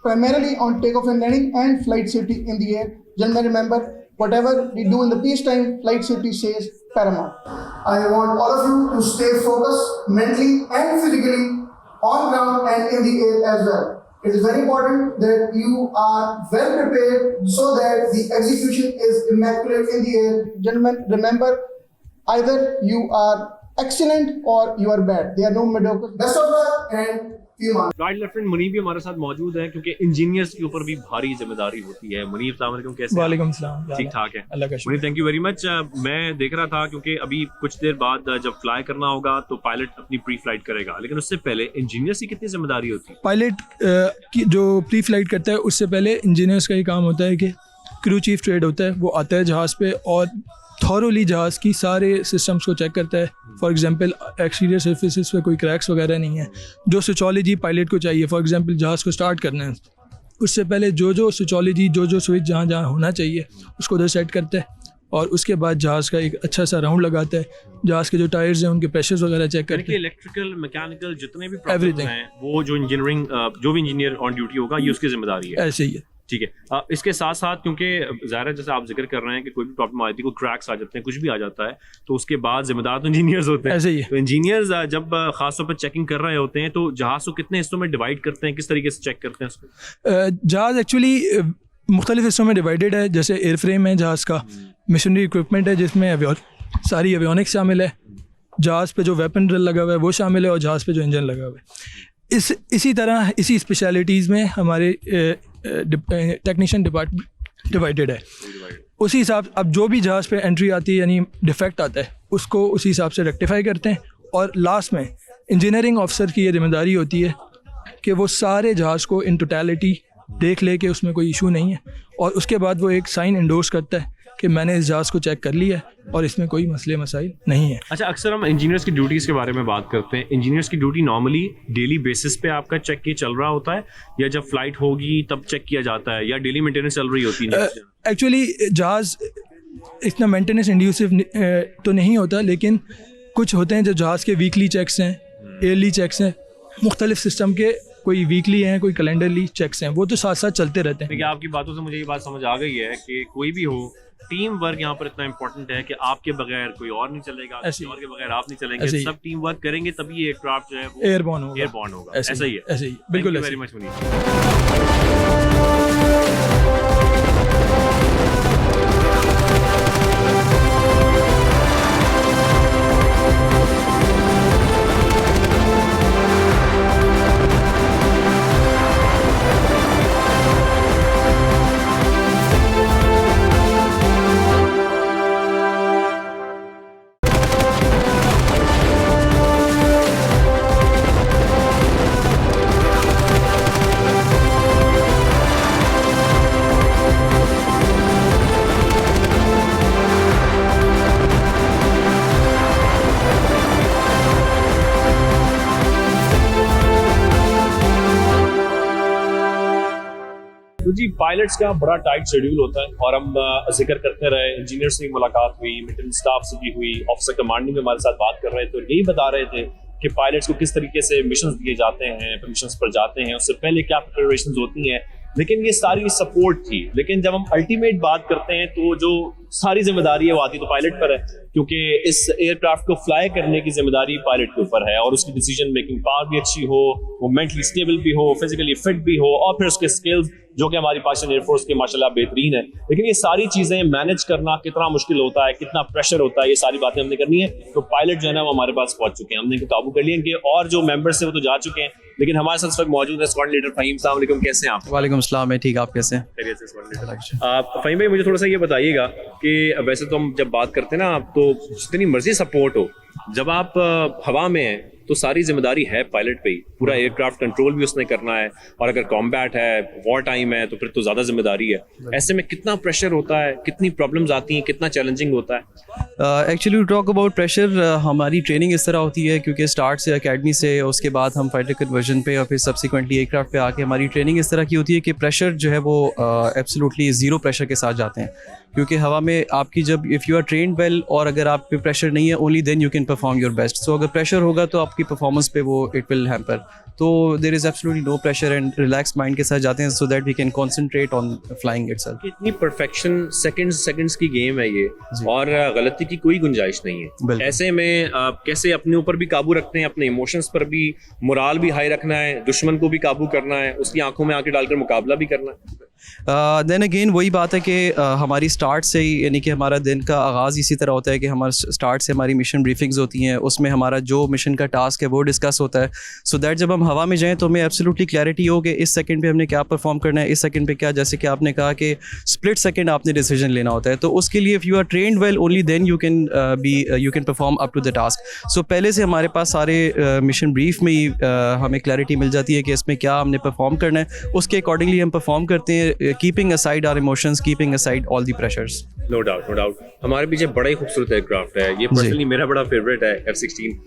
primarily on takeoff and landing and flight safety in the air. Gentlemen, remember, whatever we do in the peacetime, flight safety stays paramount. I want all of you to stay focused mentally and physically on ground and in the air as well. It is very important that you are well prepared so that the execution is immaculate in the air. Gentlemen, remember, either you are excellent or you are bad. There are no mediocre. Best of luck and few months. Flight lieutenant Munib भी हमारे साथ मौजूद है, क्योंकि इंजीनियर्स के ऊपर भी भारी जिम्मेदारी होती है। मुनीब, अस्सलाम वालेकुम, कैसे हैं? वालेकुम सलाम। ठीक ठाक है, अल्लाह का शुक्र। Munib, thank you very much. मैं देख रहा था क्योंकि अभी कुछ देर बाद जब फ्लाई करना होगा तो पायलट अपनी प्री फ्लाइट करेगा, लेकिन उससे पहले इंजीनियर्स की कितनी जिम्मेदारी होती है? पायलट की जो प्री फ्लाइट करता है उससे पहले इंजीनियर्स का ये काम होता है कि क्रू चीफ ट्रेड होता है, वो आता है जहाज़ पे और थॉरोली जहाज़ की सारे सिस्टम्स को चेक करता है। फॉर एग्जांपल एक्सटीरियर सर्फेसिस पे कोई क्रैक्स वगैरह नहीं है, जो स्विचोलॉजी पायलट को चाहिए। फॉर एग्जांपल जहाज़ को स्टार्ट करना है, उससे पहले जो स्विचोलॉजी, जो स्विच जहाँ होना चाहिए उसको उधर सेट करता है और उसके बाद जहाज़ का एक अच्छा सा राउंड लगाता है। जहाज़ के जो टायर्स हैं उनके प्रेशर्स वगैरह चेक करके इलेक्ट्रिकल, मैकेनिकल जितने भी प्रॉब्लम्स हैं वो जो जो भी इंजीनियर ऑन ड्यूटी होगा ये उसकी जिम्मेदारी है। ऐसे ही है, ठीक है। इसके साथ साथ क्योंकि ज़ाहिर है जैसे आप जिक्र कर रहे हैं कि कोई भी प्रॉब्लम आती है, कोई क्रैक्स आ जाते हैं, कुछ भी आ जाता है, तो उसके बाद जिम्मेदार तो इंजीनियर्स होते हैं। ऐसे ही है। तो इंजीनियर्स जब खासतौर पर चेकिंग कर रहे होते हैं तो जहाज़ को कितने हिस्सों में डिवाइड करते हैं, किस तरीके से चेक करते हैं उसको? जहाज़ एक्चुअली मुख्तलिफ हिस्सों में डिवाइडेड है। जैसे एयर फ्रेम है जहाज़ का, मिशनरी इक्विपमेंट है जिसमें सारी एवियोनिक्स शामिल है, जहाज़ पे जो वेपन ड्रिल लगा हुआ है वो शामिल है और जहाज़ पे जो इंजन लगा हुआ है। इसी तरह इसी स्पेशलिटीज़ में हमारे टेक्नीशियन डिपार्टमेंट डिवाइडेड है। उसी हिसाब अब जो भी जहाज़ पे एंट्री आती है यानी डिफेक्ट आता है उसको उसी हिसाब से रेक्टिफाई करते हैं और लास्ट में इंजीनियरिंग ऑफिसर की ये जिम्मेदारी होती है कि वो सारे जहाज़ को इन टोटलिटी देख ले कि उसमें कोई इशू नहीं है और उसके बाद वो एक साइन इंडोर्स करता है कि मैंने इस जहाज़ को चेक कर लिया है और इसमें कोई मसले मसाइल नहीं है। अच्छा, अक्सर हम इंजीनियर्स की ड्यूटीज़ के बारे में बात करते हैं। इंजीनियर्स की ड्यूटी नॉर्मली डेली बेसिस पे आपका चेक ये चल रहा होता है या जब फ्लाइट होगी तब चेक किया जाता है या डेली मेंटेनेंस चल रही होती है? एक्चुअली जहाज़ इतना मेंटेनेंस इंड्यूसिव तो नहीं होता, लेकिन कुछ होते हैं जो जहाज़ के वीकली चेक्स हैं, ईयरली चेक्स हैं, मुख्तलिफ सिस्टम के, कोई वीकली हैं, कोई कैलेंडरली चेक्स हैं, वो तो साथ साथ चलते रहते हैं। देखिए, आपकी बातों से मुझे ये बात समझ आ गई है कि कोई भी हो, टीम वर्क यहाँ पर इतना इंपॉर्टेंट है कि आपके बगैर कोई और नहीं चलेगा, किसी और के बगैर आप नहीं चलेंगे, सब टीम वर्क करेंगे तभी ये एयरक्राफ्ट जो है वो एयरबॉर्न होगा। ऐसा ही है, ऐसे ही, बिल्कुल वेरी मच मुनीब। तो जी, पायलट्स का बड़ा टाइट शेड्यूल होता है और हम जिक्र करते रहे, इंजीनियर से भी मुलाकात हुई, मेंटेनेंस स्टाफ से भी हुई, ऑफिसर कमांडिंग में हमारे साथ बात कर रहे थे, तो यही बता रहे थे कि पायलट्स को किस तरीके से मिशंस दिए जाते हैं, मिशंस पर जाते हैं, उससे पहले क्या प्रिपरेशंस होती हैं, लेकिन ये सारी सपोर्ट थी। लेकिन जब हम अल्टीमेट बात करते हैं तो जो सारी जिम्मेदारी है वो आती तो पायलट पर है, क्योंकि इस एयरक्राफ्ट को फ्लाई करने की जिम्मेदारी पायलट के ऊपर है और उसकी डिसीजन मेकिंग पावर भी अच्छी हो, वो मेंटली स्टेबल भी हो, फिजिकली फिट भी हो, और फिर उसके स्किल्स जो कि हमारी पाकिस्तान एयरफोर्स के माशाल्लाह बेहतरीन है। लेकिन ये सारी चीज़ें मैनेज करना कितना मुश्किल होता है, कितना प्रेशर होता है, ये सारी बातें हमने करनी है। तो पायलट जो है ना वो हमारे पास पहुंच चुके हैं, हमने इनको काबू कर लिया, और जो मेंबर्स हैं वो तो जा चुके हैं, लेकिन हमारे साथ इस वक्त मौजूद है स्क्वाड लीडर फ़हीम। अस्सलाम वालेकुम, कैसे हैं आप? वालेकुम सलाम, मैं ठीक, आप कैसे हैं? खैरियत से स्क्वाड लीडर। फ़हीम भाई, मुझे थोड़ा सा ये बताइएगा कि वैसे तो हम जब बात करते हैं ना, आप तो जितनी मर्जी सपोर्ट हो, जब आप हवा में हैं तो सारी जिम्मेदारी है पायलट पे ही, पूरा एयरक्राफ्ट कंट्रोल भी उसने करना है, और अगर कॉम्बैट है, वॉर टाइम है, तो फिर तो ज़्यादा जिम्मेदारी है। ऐसे में कितना प्रेशर होता है, कितनी प्रॉब्लम्स आती हैं, कितना चैलेंजिंग होता है? एक्चुअली टॉक अबाउट प्रेशर, हमारी ट्रेनिंग इस तरह होती है क्योंकि स्टार्ट से अकेडमी से, उसके बाद हम फाइटर कन्वर्जन पे और फिर सब्सिक्वेंटली एयरक्राफ्ट पे आके हमारी ट्रेनिंग इस तरह की होती है कि प्रेशर जो है वो एब्सोल्युटली ज़ीरो प्रेशर के साथ जाते हैं, क्योंकि हवा में आपकी जब if you are trained well और अगर आप पे प्रेशर नहीं है, only then you can perform your best. So अगर प्रेशर होगा तो आपकी परफॉर्मेंस पे वो इट विल हैम्पर। तो there is absolutely no pressure and relax mind के साथ जाते हैं, so that we can concentrate on flying itself. इतनी परफेक्शन, सेकंड्स की गेम है ये, और गलती की कोई गुंजाइश नहीं है। ऐसे में कैसे अपने ऊपर भी काबू रखते हैं, अपने इमोशंस पर भी मोराल भी हाई रखना है, दुश्मन को भी काबू करना है, उसकी आंखों में आंखें डालकर मुकाबला भी करना है। देन अगेन वही बात है कि हमारी स्टार्ट से ही, यानी कि हमारा दिन का आगाज़ इसी तरह होता है कि हमारा स्टार्ट से हमारी मिशन ब्रीफिंग्स होती हैं, उसमें हमारा जो मिशन का टास्क है वो डिस्कस होता है, सो दैट जब हम हवा में जाएं तो हमें एब्सोल्युटली क्लैरिटी हो कि इस सेकंड पे हमने क्या परफॉर्म करना है, इस सेकंड पे क्या, जैसे कि आपने कहा कि स्प्लिट सेकंड आपने डिसीजन लेना होता है, तो उसके लिए if you are trained well only then you can perform up to the task. So पहले से हमारे पास सारे मिशन ब्रीफ में ही हमें क्लैरिटी मिल जाती है कि इसमें क्या हमने परफॉर्म करना है, उसके अकॉर्डिंगली हम परफॉर्म करते हैं, keeping aside our emotions, keeping aside all the pressures. No doubt. हमारे पीछे बड़ा ही खूबसूरत एयरक्राफ्ट है, ये पर्सनली मेरा बड़ा फेवरेट है, F-16।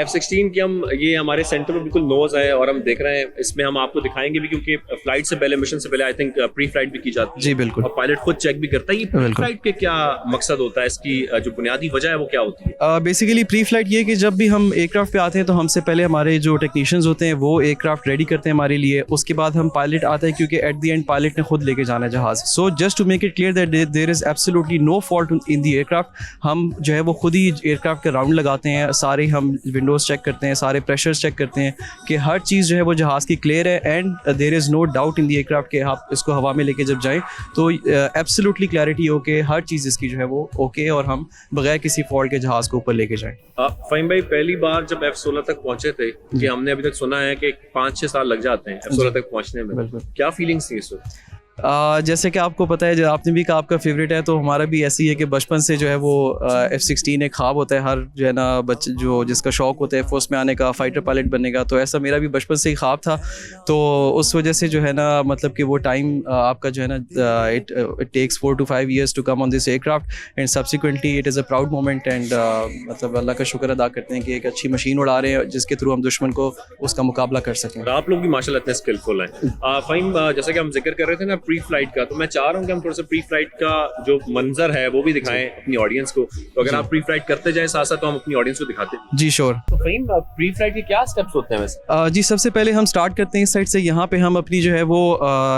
F-16 की हम, ये हमारे सेंटर में बिल्कुल नोज है, और हम देख रहे हैं, इसमें हम आपको दिखाएंगे भी, क्योंकि फ्लाइट से पहले, मिशन से पहले आई थिंक प्री फ्लाइट भी की जाती है। जी बिल्कुल, और पायलट खुद चेक भी करता है। ये प्री फ्लाइट के क्या मकसद होता है, इसकी जो बुनियादी वजह है वो क्या होती है? बेसिकली प्री फ्लाइट ये कि जब भी हम एयरक्राफ्ट पे आते हैं तो हमसे पहले हमारे जो टेक्नीशियंस होते हैं वो एयरक्राफ्ट रेडी करते हैं हमारे लिए, उसके बाद हम पायलट आता है, क्योंकि एट द एंड पायलट ने खुद लेके जाना है जहाज़। So just to make it clear that there is absolutely no fault in the aircraft, हम जो है वो खुद ही एयरक्राफ्ट के राउंड लगाते हैं, सारे हम विंडोज़ चेक करते हैं, सारे प्रेशर्स चेक करते हैं कि हर चीज़ जो है वो जहाज़ की क्लियर है, and there is no doubt in the aircraft कि आप इसको हवा में लेके जब जाएं तो एब्सोल्युटली क्लैरिटी हो कि हर चीज़ इसकी जो है वो ओके, और हम बगैर किसी फॉल्ट के जहाज़ को ऊपर लेके जाएं। फ़हीम भाई, पहली बार जब F-16 तक पहुंचे थे, कि हमने अभी तक सुना है कि 5-6 साल लग जाते हैं F-16 तक पहुंचने में, क्या फीलिंग्स थी इस वक्त? जैसे कि आपको पता है, जो आपने भी कहा आपका फेवरेट है, तो हमारा भी ऐसी है कि बचपन से जो है वो F-16 एक ख्वाब होता है हर जो है ना बच्चे जो जिसका शौक़ होता है फोर्स में आने का, फाइटर पायलट बनने का, तो ऐसा मेरा भी बचपन से ही ख्वाब था। तो उस वजह से जो है ना, मतलब कि वो टाइम आपका जो है ना, it takes 4 to 5 years to come on this aircraft, and subsequently it is a proud moment, and मतलब अल्लाह का शुक्र अदा करते हैं कि एक अच्छी मशीन उड़ा रहे हैं जिसके थ्रू हम दुश्मन को उसका मुकाबला कर सकें। आप लोग भी माशाल्लाह इतने स्किलफुल हैं। फ़हीम, जैसे कि हम जिक्र कर रहे थे ना प्री फ्लाइट का, तो मैं चाह रहा हूँ कि हम थोड़ा सा प्री फ्लाइट का जो मंजर है वो भी दिखाएं अपनी ऑडियंस को, तो अगर आप प्री फ्लाइट करते जाएं साथ साथ तो हम अपनी ऑडियंस को दिखाते हैं। जी श्योर। तो फ़हीम, प्री फ्लाइट के क्या स्टेप्स होते हैं वैसे? जी सबसे पहले हम स्टार्ट करते हैं इस साइड से, यहाँ पे हम अपनी जो है वो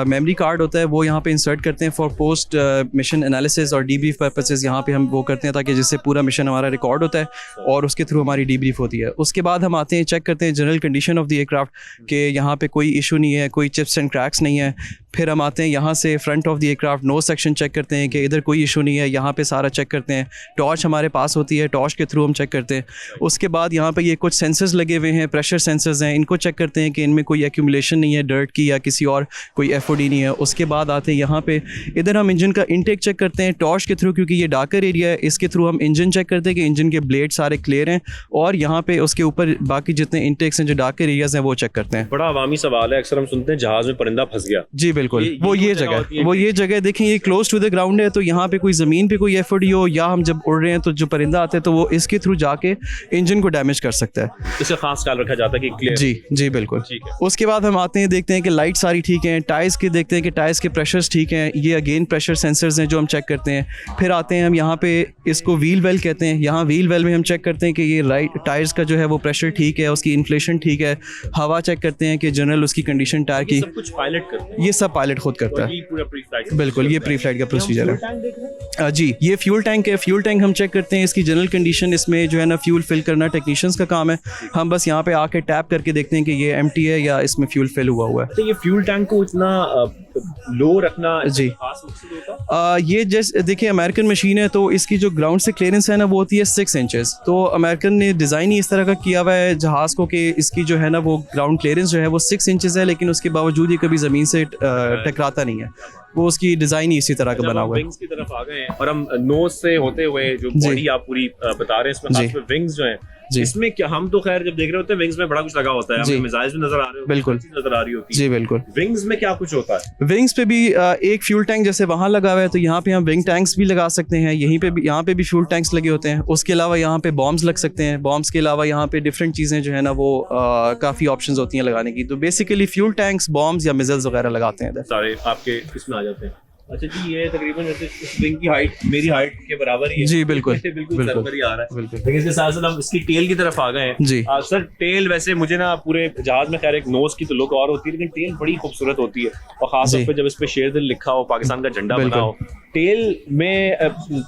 मेमोरी कार्ड होता है वो यहाँ पे इंसर्ट करते हैं फॉर पोस्ट मिशन एनालिसिस और डीब्रीफ पर्पसेस, यहाँ पे हम वो करते हैं ताकि जिससे पूरा मिशन हमारा रिकॉर्ड होता है और उसके थ्रू हमारी डीब्रीफ होती है। उसके बाद हम आते हैं, चेक करते हैं general condition of the aircraft कि यहाँ पे कोई इशू नहीं है, कोई चिप्स एंड क्रैक्स नहीं है। फिर हम आते हैं यहाँ से front of the aircraft nose section check करते हैं कि इधर कोई इशू नहीं है, यहाँ पे सारा चेक करते हैं। टॉर्च हमारे पास होती है, टॉर्च के थ्रू हम चेक करते हैं। उसके बाद यहाँ पे ये कुछ सेंसर्स लगे हुए हैं, प्रेशर सेंसर्स हैं, इनको चेक करते हैं कि इनमें कोई एक्यूमुलेशन नहीं है डर्ट की या किसी और कोई एफओडी नहीं है। उसके बाद आते हैं यहाँ पे, इधर हम इंजन का इनटेक चेक करते हैं टॉर्च के थ्रू, क्योंकि ये डार्कर एरिया है, इसके थ्रू हम इंजन चेक करते हैं कि इंजन के ब्लेड सारे क्लियर हैं, और यहाँ पे उसके ऊपर बाकी जितने इनटेक्स हैं जो डार्कर एरियाज हैं वो चेक करते हैं। बड़ा अवामी सवाल है, अक्सर हम सुनते हैं जहाज़ में परिंदा फंस गया। जी बिल्कुल, ये जगह देखें, ये क्लोज टू द ग्राउंड है, तो यहाँ पे कोई ज़मीन पे कोई एफओडी हो या हम जब उड़ रहे हैं तो जो परिंदा आते हैं तो वो इसके थ्रू जाके इंजन को डैमेज कर सकता है, इसे खास ख्याल रखा जाता है कि क्लियर। जी बिल्कुल। उसके बाद हम आते हैं, देखते हैं कि लाइट सारी ठीक हैं, टायर्स के देखते हैं कि टायर्स के प्रेशर्स ठीक हैं, ये अगेन प्रेशर सेंसर्स हैं जो हम चेक करते हैं। फिर आते हैं हम यहाँ पे, इसको व्हील वेल कहते हैं, यहाँ व्हील वेल में हम चेक करते हैं कि ये राइट टायर्स का जो है वो प्रेशर ठीक है, उसकी इन्फ्लेशन ठीक है। हवा चेक करते हैं कि जनरल उसकी कंडीशन टायर की, सब कुछ पायलट करते हैं। ये सब पायलट खुद करता है। पूरा प्री फ्लाइट, बिल्कुल, ये प्री फ्लाइट का प्रोसीजर है। जी, ये फ्यूल टैंक है। फ्यूल टैंक हम चेक करते हैं इसकी जनरल कंडीशन, इसमें जो है ना फ्यूल फिल करना टेक्नीशियंस का काम है। हम बस यहाँ पे आके टैप करके देखते हैं कि ये एम्प्टी है या इसमें फ्यूल फिल हुआ हुआ है। तो ये फ्यूल टैंक को इतना लो रखना जी। खास मकसद होता है? ये जैसे देखिए अमेरिकन मशीन है तो इसकी जो ग्राउंड से क्लियरेंस है ना वो होती है 6 इंचेस। तो अमेरिकन ने डिज़ाइन ही इस तरह का किया हुआ है जहाज़ को कि इसकी जो है ना वो ग्राउंड क्लियरेंस जो है वो 6 इंचेस है, लेकिन उसके बावजूद ये कभी ज़मीन से टकराता नहीं है। वो उसकी डिज़ाइन ही इसी तरह का बना हुआ है। विंग्स की तरफ आ गए हैं और हम नोज से होते हुए जो बॉडी आप पूरी बता रहे हैं इसमें खास विंग्स जो हैं, इसमें क्या हम तो खैर जब देख रहे होते हैं विंग्स में बड़ा कुछ लगा होता है, हमें मिसाइल्स भी नजर आ रहे होते हैं, बिल्कुल नजर आ रही होती है। जी बिल्कुल। विंग्स में क्या कुछ होता है? विंग्स पे भी एक फ्यूल टैंक जैसे वहाँ लगा हुआ है तो यहाँ पे हम विंग टैंक्स भी लगा सकते हैं। यहीं पे भी, यहाँ पे भी फ्यूल टैंक्स लगे होते हैं। उसके अलावा यहाँ पे बॉम्ब्स लग सकते हैं। बॉम्ब्स के अलावा यहाँ पे डिफरेंट चीज़ें जो है ना वो काफ़ी ऑप्शंस होती हैं लगाने की। तो बेसिकली फ्यूल टैंक्स, बॉम्ब्स या मिसाइल्स वगैरह लगाते हैं। सारे आपके इसमें आ जाते हैं। अच्छा जी, ये तकरीबन जैसे इस विंग की हाइट मेरी हाइट के बराबर ही है। जी बिल्कुल बिल्कुल सर पर ही आ रहा है। बिल्कुल। लेकिन इसके साथ साथ हम इसकी टेल की तरफ आ गए हैं। जी सर, टेल वैसे मुझे ना पूरे जहाज में खैर एक नोज की तो लुक और होती है, लेकिन टेल बड़ी खूबसूरत होती है और खास तौर पे जब इस पे शेर दिल लिखा हो, पाकिस्तान का झंडा बना हो। टेल में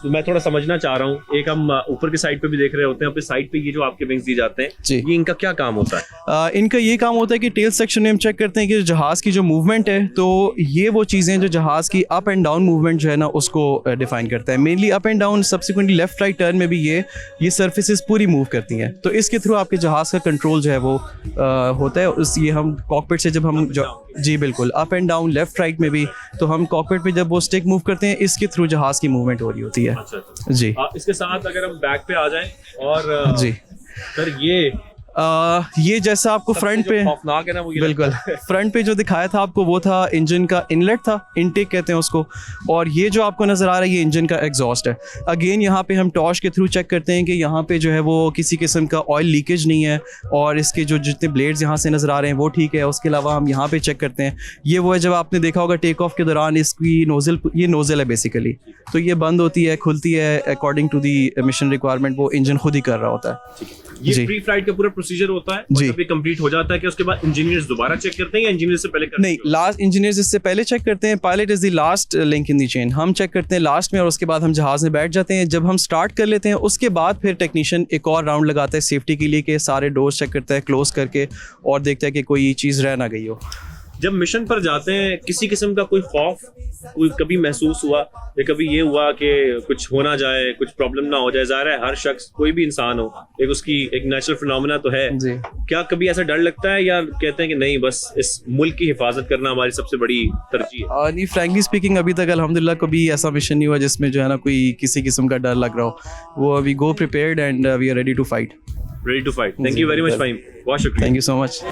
मैं थोड़ा समझना चाह रहा हूँ। एक हम ऊपर की साइड पे भी देख रहे होते हैं, अपने साइड पे ये जो आपके विंग्स दी जाते हैं, ये इनका क्या काम होता है? इनका ये काम होता है कि टेल सेक्शन में हम चेक करते हैं कि जहाज़ की जो मूवमेंट है, तो ये वो चीज़ें जो जहाज़ की अप एंड डाउन मूवमेंट जो है ना उसको डिफाइन करता है। Mainly up and down, subsequently left right turn में भी ये सर्फेसिस पूरी मूव करती हैं। तो इसके थ्रू आपके जहाज़ का कंट्रोल जो है वो होता है। ये हम कॉकपिट से जब हम जी बिल्कुल, up and down, left right में भी, तो हम कॉकपिट पे जब वो स्टिक मूव करते हैं इसके थ्रू जहाज़ की मूवमेंट हो रही होती है। अच्छा। जी। इसके साथ अगर हम बैक पे आ जाएं और जी सर ये जैसा आपको फ्रंट पे खौफनाक है ना वो, बिल्कुल फ्रंट पे जो दिखाया था आपको वो था इंजन का इनलेट था, इनटेक कहते हैं उसको। और ये जो आपको नज़र आ रहा है ये इंजन का एग्जॉस्ट है। अगेन यहाँ पे हम टॉर्च के थ्रू चेक करते हैं कि यहाँ पे जो है वो किसी किस्म का ऑयल लीकेज नहीं है और इसके जो जितने ब्लेड्स यहाँ से नज़र आ रहे हैं वो ठीक है। उसके अलावा हम यहाँ पे चेक करते हैं, ये वो है जब आपने देखा होगा टेक ऑफ के दौरान इसकी नोजल, ये नोजल है बेसिकली, तो ये बंद होती है, खुलती है according to the mission requirement, वो इंजन खुद ही कर रहा होता है। ये प्री फ्लाइट का पूरा प्रोसीजर होता है और जब ये कंप्लीट हो जाता है कि उसके बाद इंजीनियर्स दोबारा चेक करते हैं या इंजीनियर्स से पहले करते हैं? नहीं, लास्ट इंजीनियर्स इससे पहले चेक करते हैं। Pilot is the last link in the chain. हम चेक करते हैं लास्ट में और उसके बाद हम जहाज में बैठ जाते हैं। जब हम स्टार्ट कर लेते हैं उसके बाद फिर टेक्नीशियन एक और राउंड लगाता है सेफ्टी के लिए कि सारे डोर्स चेक करता है क्लोज करके और देखता है कि कोई चीज़ रह ना गई हो। जब मिशन पर जाते हैं किसी किस्म का कोई खौफ कोई कभी महसूस हुआ या कभी ये हुआ कि कुछ हो ना जाए, कुछ प्रॉब्लम ना हो जाए? ज़ाहिर है हर शख्स, कोई भी इंसान हो, एक उसकी एक नेचुरल फिनोमेना तो है जी। क्या कभी ऐसा डर लगता है या कहते हैं कि नहीं बस इस मुल्क की हिफाजत करना हमारी सबसे बड़ी तरजीह है? नहीं, फ्रैंकली स्पीकिंग अभी तक अल्हम्दुलिल्लाह कभी ऐसा मिशन नहीं हुआ जिसमें जो है ना कोई किसी किस्म का डर लग रहा हो। वो we go prepared and we are ready to fight. Thank you very much Fahim, बहुत शुक्रिया। Thank you so much.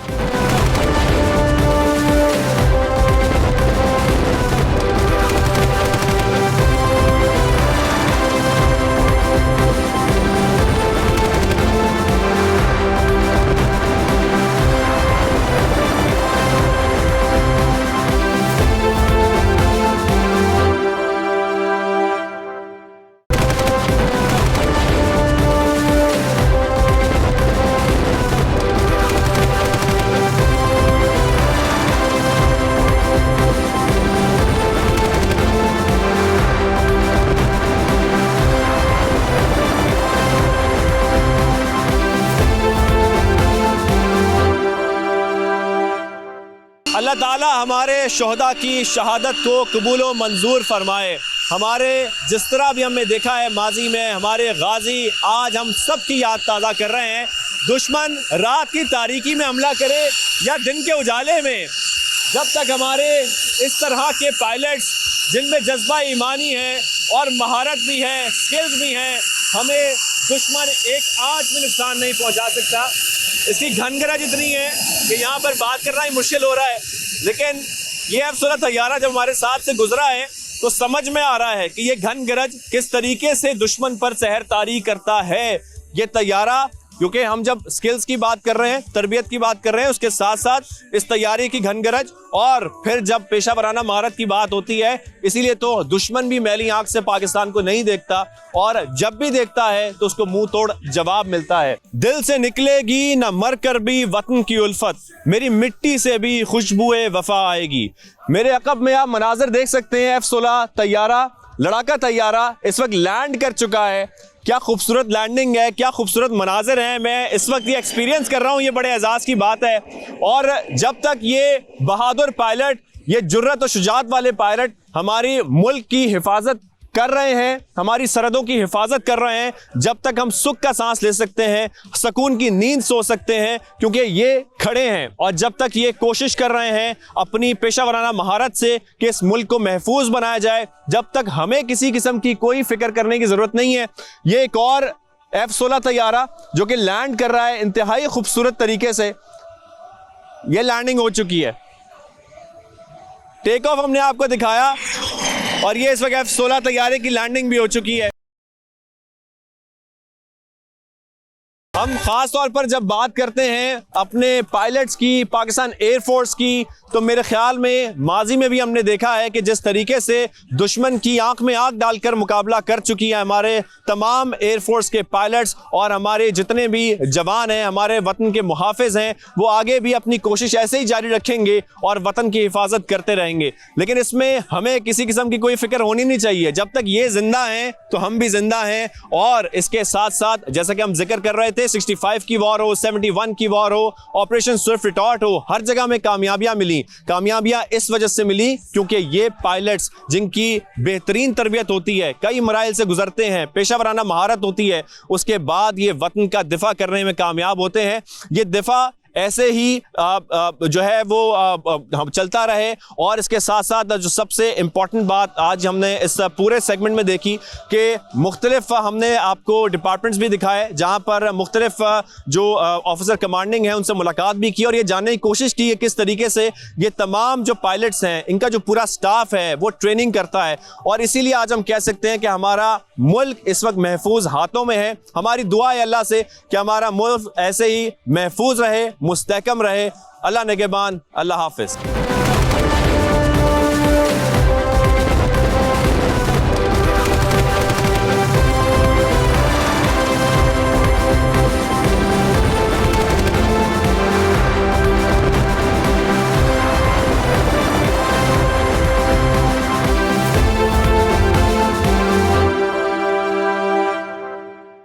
Allah ताला हमारे शोहदा की शहादत को कबूल व मंजूर फरमाए। हमारे जिस तरह भी हमने देखा है माजी में हमारे गाजी, आज हम सब की याद ताज़ा कर रहे हैं। दुश्मन रात की तारीकी में हमला करे या दिन के उजाले में, जब तक हमारे इस तरह के पायलट्स जिनमें जज्बा ईमानी है और महारत भी है, स्किल्स भी हैं, हमें दुश्मन एक आंच में नुकसान नहीं पहुंचा सकता। इसकी घनगरज इतनी है कि यहाँ पर बात करना ही मुश्किल हो रहा है, लेकिन ये F-16 तैयारा जब हमारे साथ से गुजरा है तो समझ में आ रहा है कि ये घनगरज किस तरीके से दुश्मन पर सहर तारी करता है। ये तैयारा क्योंकि हम जब स्किल्स की बात कर रहे हैं, तरबियत की बात कर रहे हैं, उसके साथ साथ इस तैयारी की घनगरज और फिर जब पेशा वराना महारत की बात होती है, इसीलिए तो दुश्मन भी मैली आंख से पाकिस्तान को नहीं देखता और जब भी देखता है तो उसको मुंह तोड़ जवाब मिलता है। दिल से निकलेगी न मर कर भी वतन की उल्फत, मेरी मिट्टी से भी खुशबुए वफा आएगी। मेरे अकब में आप मनाजर देख सकते हैं, F-16 तैयारा, लड़ाका तैयारा इस वक्त लैंड कर चुका है। क्या खूबसूरत लैंडिंग है, क्या खूबसूरत मनाजिर हैं। मैं इस वक्त ये एक्सपीरियंस कर रहा हूँ, ये बड़े एजाज़ की बात है। और जब तक ये बहादुर पायलट, ये जुर्रत और शुजात वाले पायलट हमारी मुल्क की हिफाजत कर रहे हैं, हमारी सरहदों की हिफाजत कर रहे हैं, जब तक हम सुख का सांस ले सकते हैं, सुकून की नींद सो सकते हैं, क्योंकि ये खड़े हैं। और जब तक ये कोशिश कर रहे हैं अपनी पेशा वराना महारत से कि इस मुल्क को महफूज बनाया जाए, जब तक हमें किसी किस्म की कोई फिक्र करने की ज़रूरत नहीं है। ये एक और F-16 तैयारा जो कि लैंड कर रहा है इंतहाई खूबसूरत तरीके से, ये लैंडिंग हो चुकी है। टेक ऑफ हमने आपको दिखाया और ये इस वक्त F-16 तैयारे की लैंडिंग भी हो चुकी है। हम खास तौर पर जब बात करते हैं अपने पायलट्स की, पाकिस्तान एयरफोर्स की, तो मेरे ख्याल में माजी में भी हमने देखा है कि जिस तरीके से दुश्मन की आंख में आंख डालकर मुकाबला कर चुकी है हमारे तमाम एयरफोर्स के पायलट्स और हमारे जितने भी जवान हैं, हमारे वतन के मुहाफिज हैं, वो आगे भी अपनी कोशिश ऐसे ही जारी रखेंगे और वतन की हिफाजत करते रहेंगे। लेकिन इसमें हमें किसी किस्म की कोई फिक्र होनी नहीं चाहिए। जब तक ये जिंदा हैं तो हम भी जिंदा हैं। और इसके साथ साथ जैसा कि हम जिक्र कर रहे थे, 65 की वॉर हो, 71 की वॉर हो, ऑपरेशन स्विफ्ट रिटॉर्ट हो, हर जगह में कामयाबियां मिली। कामयाबियां इस वजह से मिली क्योंकि ये पायलट्स जिनकी बेहतरीन तरबियत होती है, कई मराइल से गुजरते हैं, पेशा वराना महारत होती है, उसके बाद ये वतन का दिफा करने में कामयाब होते हैं। ये दिफा ऐसे ही जो है वो हम चलता रहे। और इसके साथ साथ जो सबसे इम्पॉर्टेंट बात आज हमने इस पूरे सेगमेंट में देखी कि मुख्तलिफ हमने आपको डिपार्टमेंट्स भी दिखाए जहाँ पर मुख्तलिफ जो ऑफिसर कमांडिंग है उनसे मुलाकात भी की और ये जानने की कोशिश की है किस तरीके से ये तमाम जो पायलट्स हैं, इनका जो पूरा स्टाफ है वो ट्रेनिंग करता है। और इसीलिए आज हम कह सकते हैं कि हमारा मुल्क इस वक्त महफूज हाथों में है। हमारी दुआ है अल्लाह से कि हमारा मुल्क ऐसे ही महफूज रहे, मुस्तहकम रहे। अल्लाह निगहबान, अल्लाह हाफिज।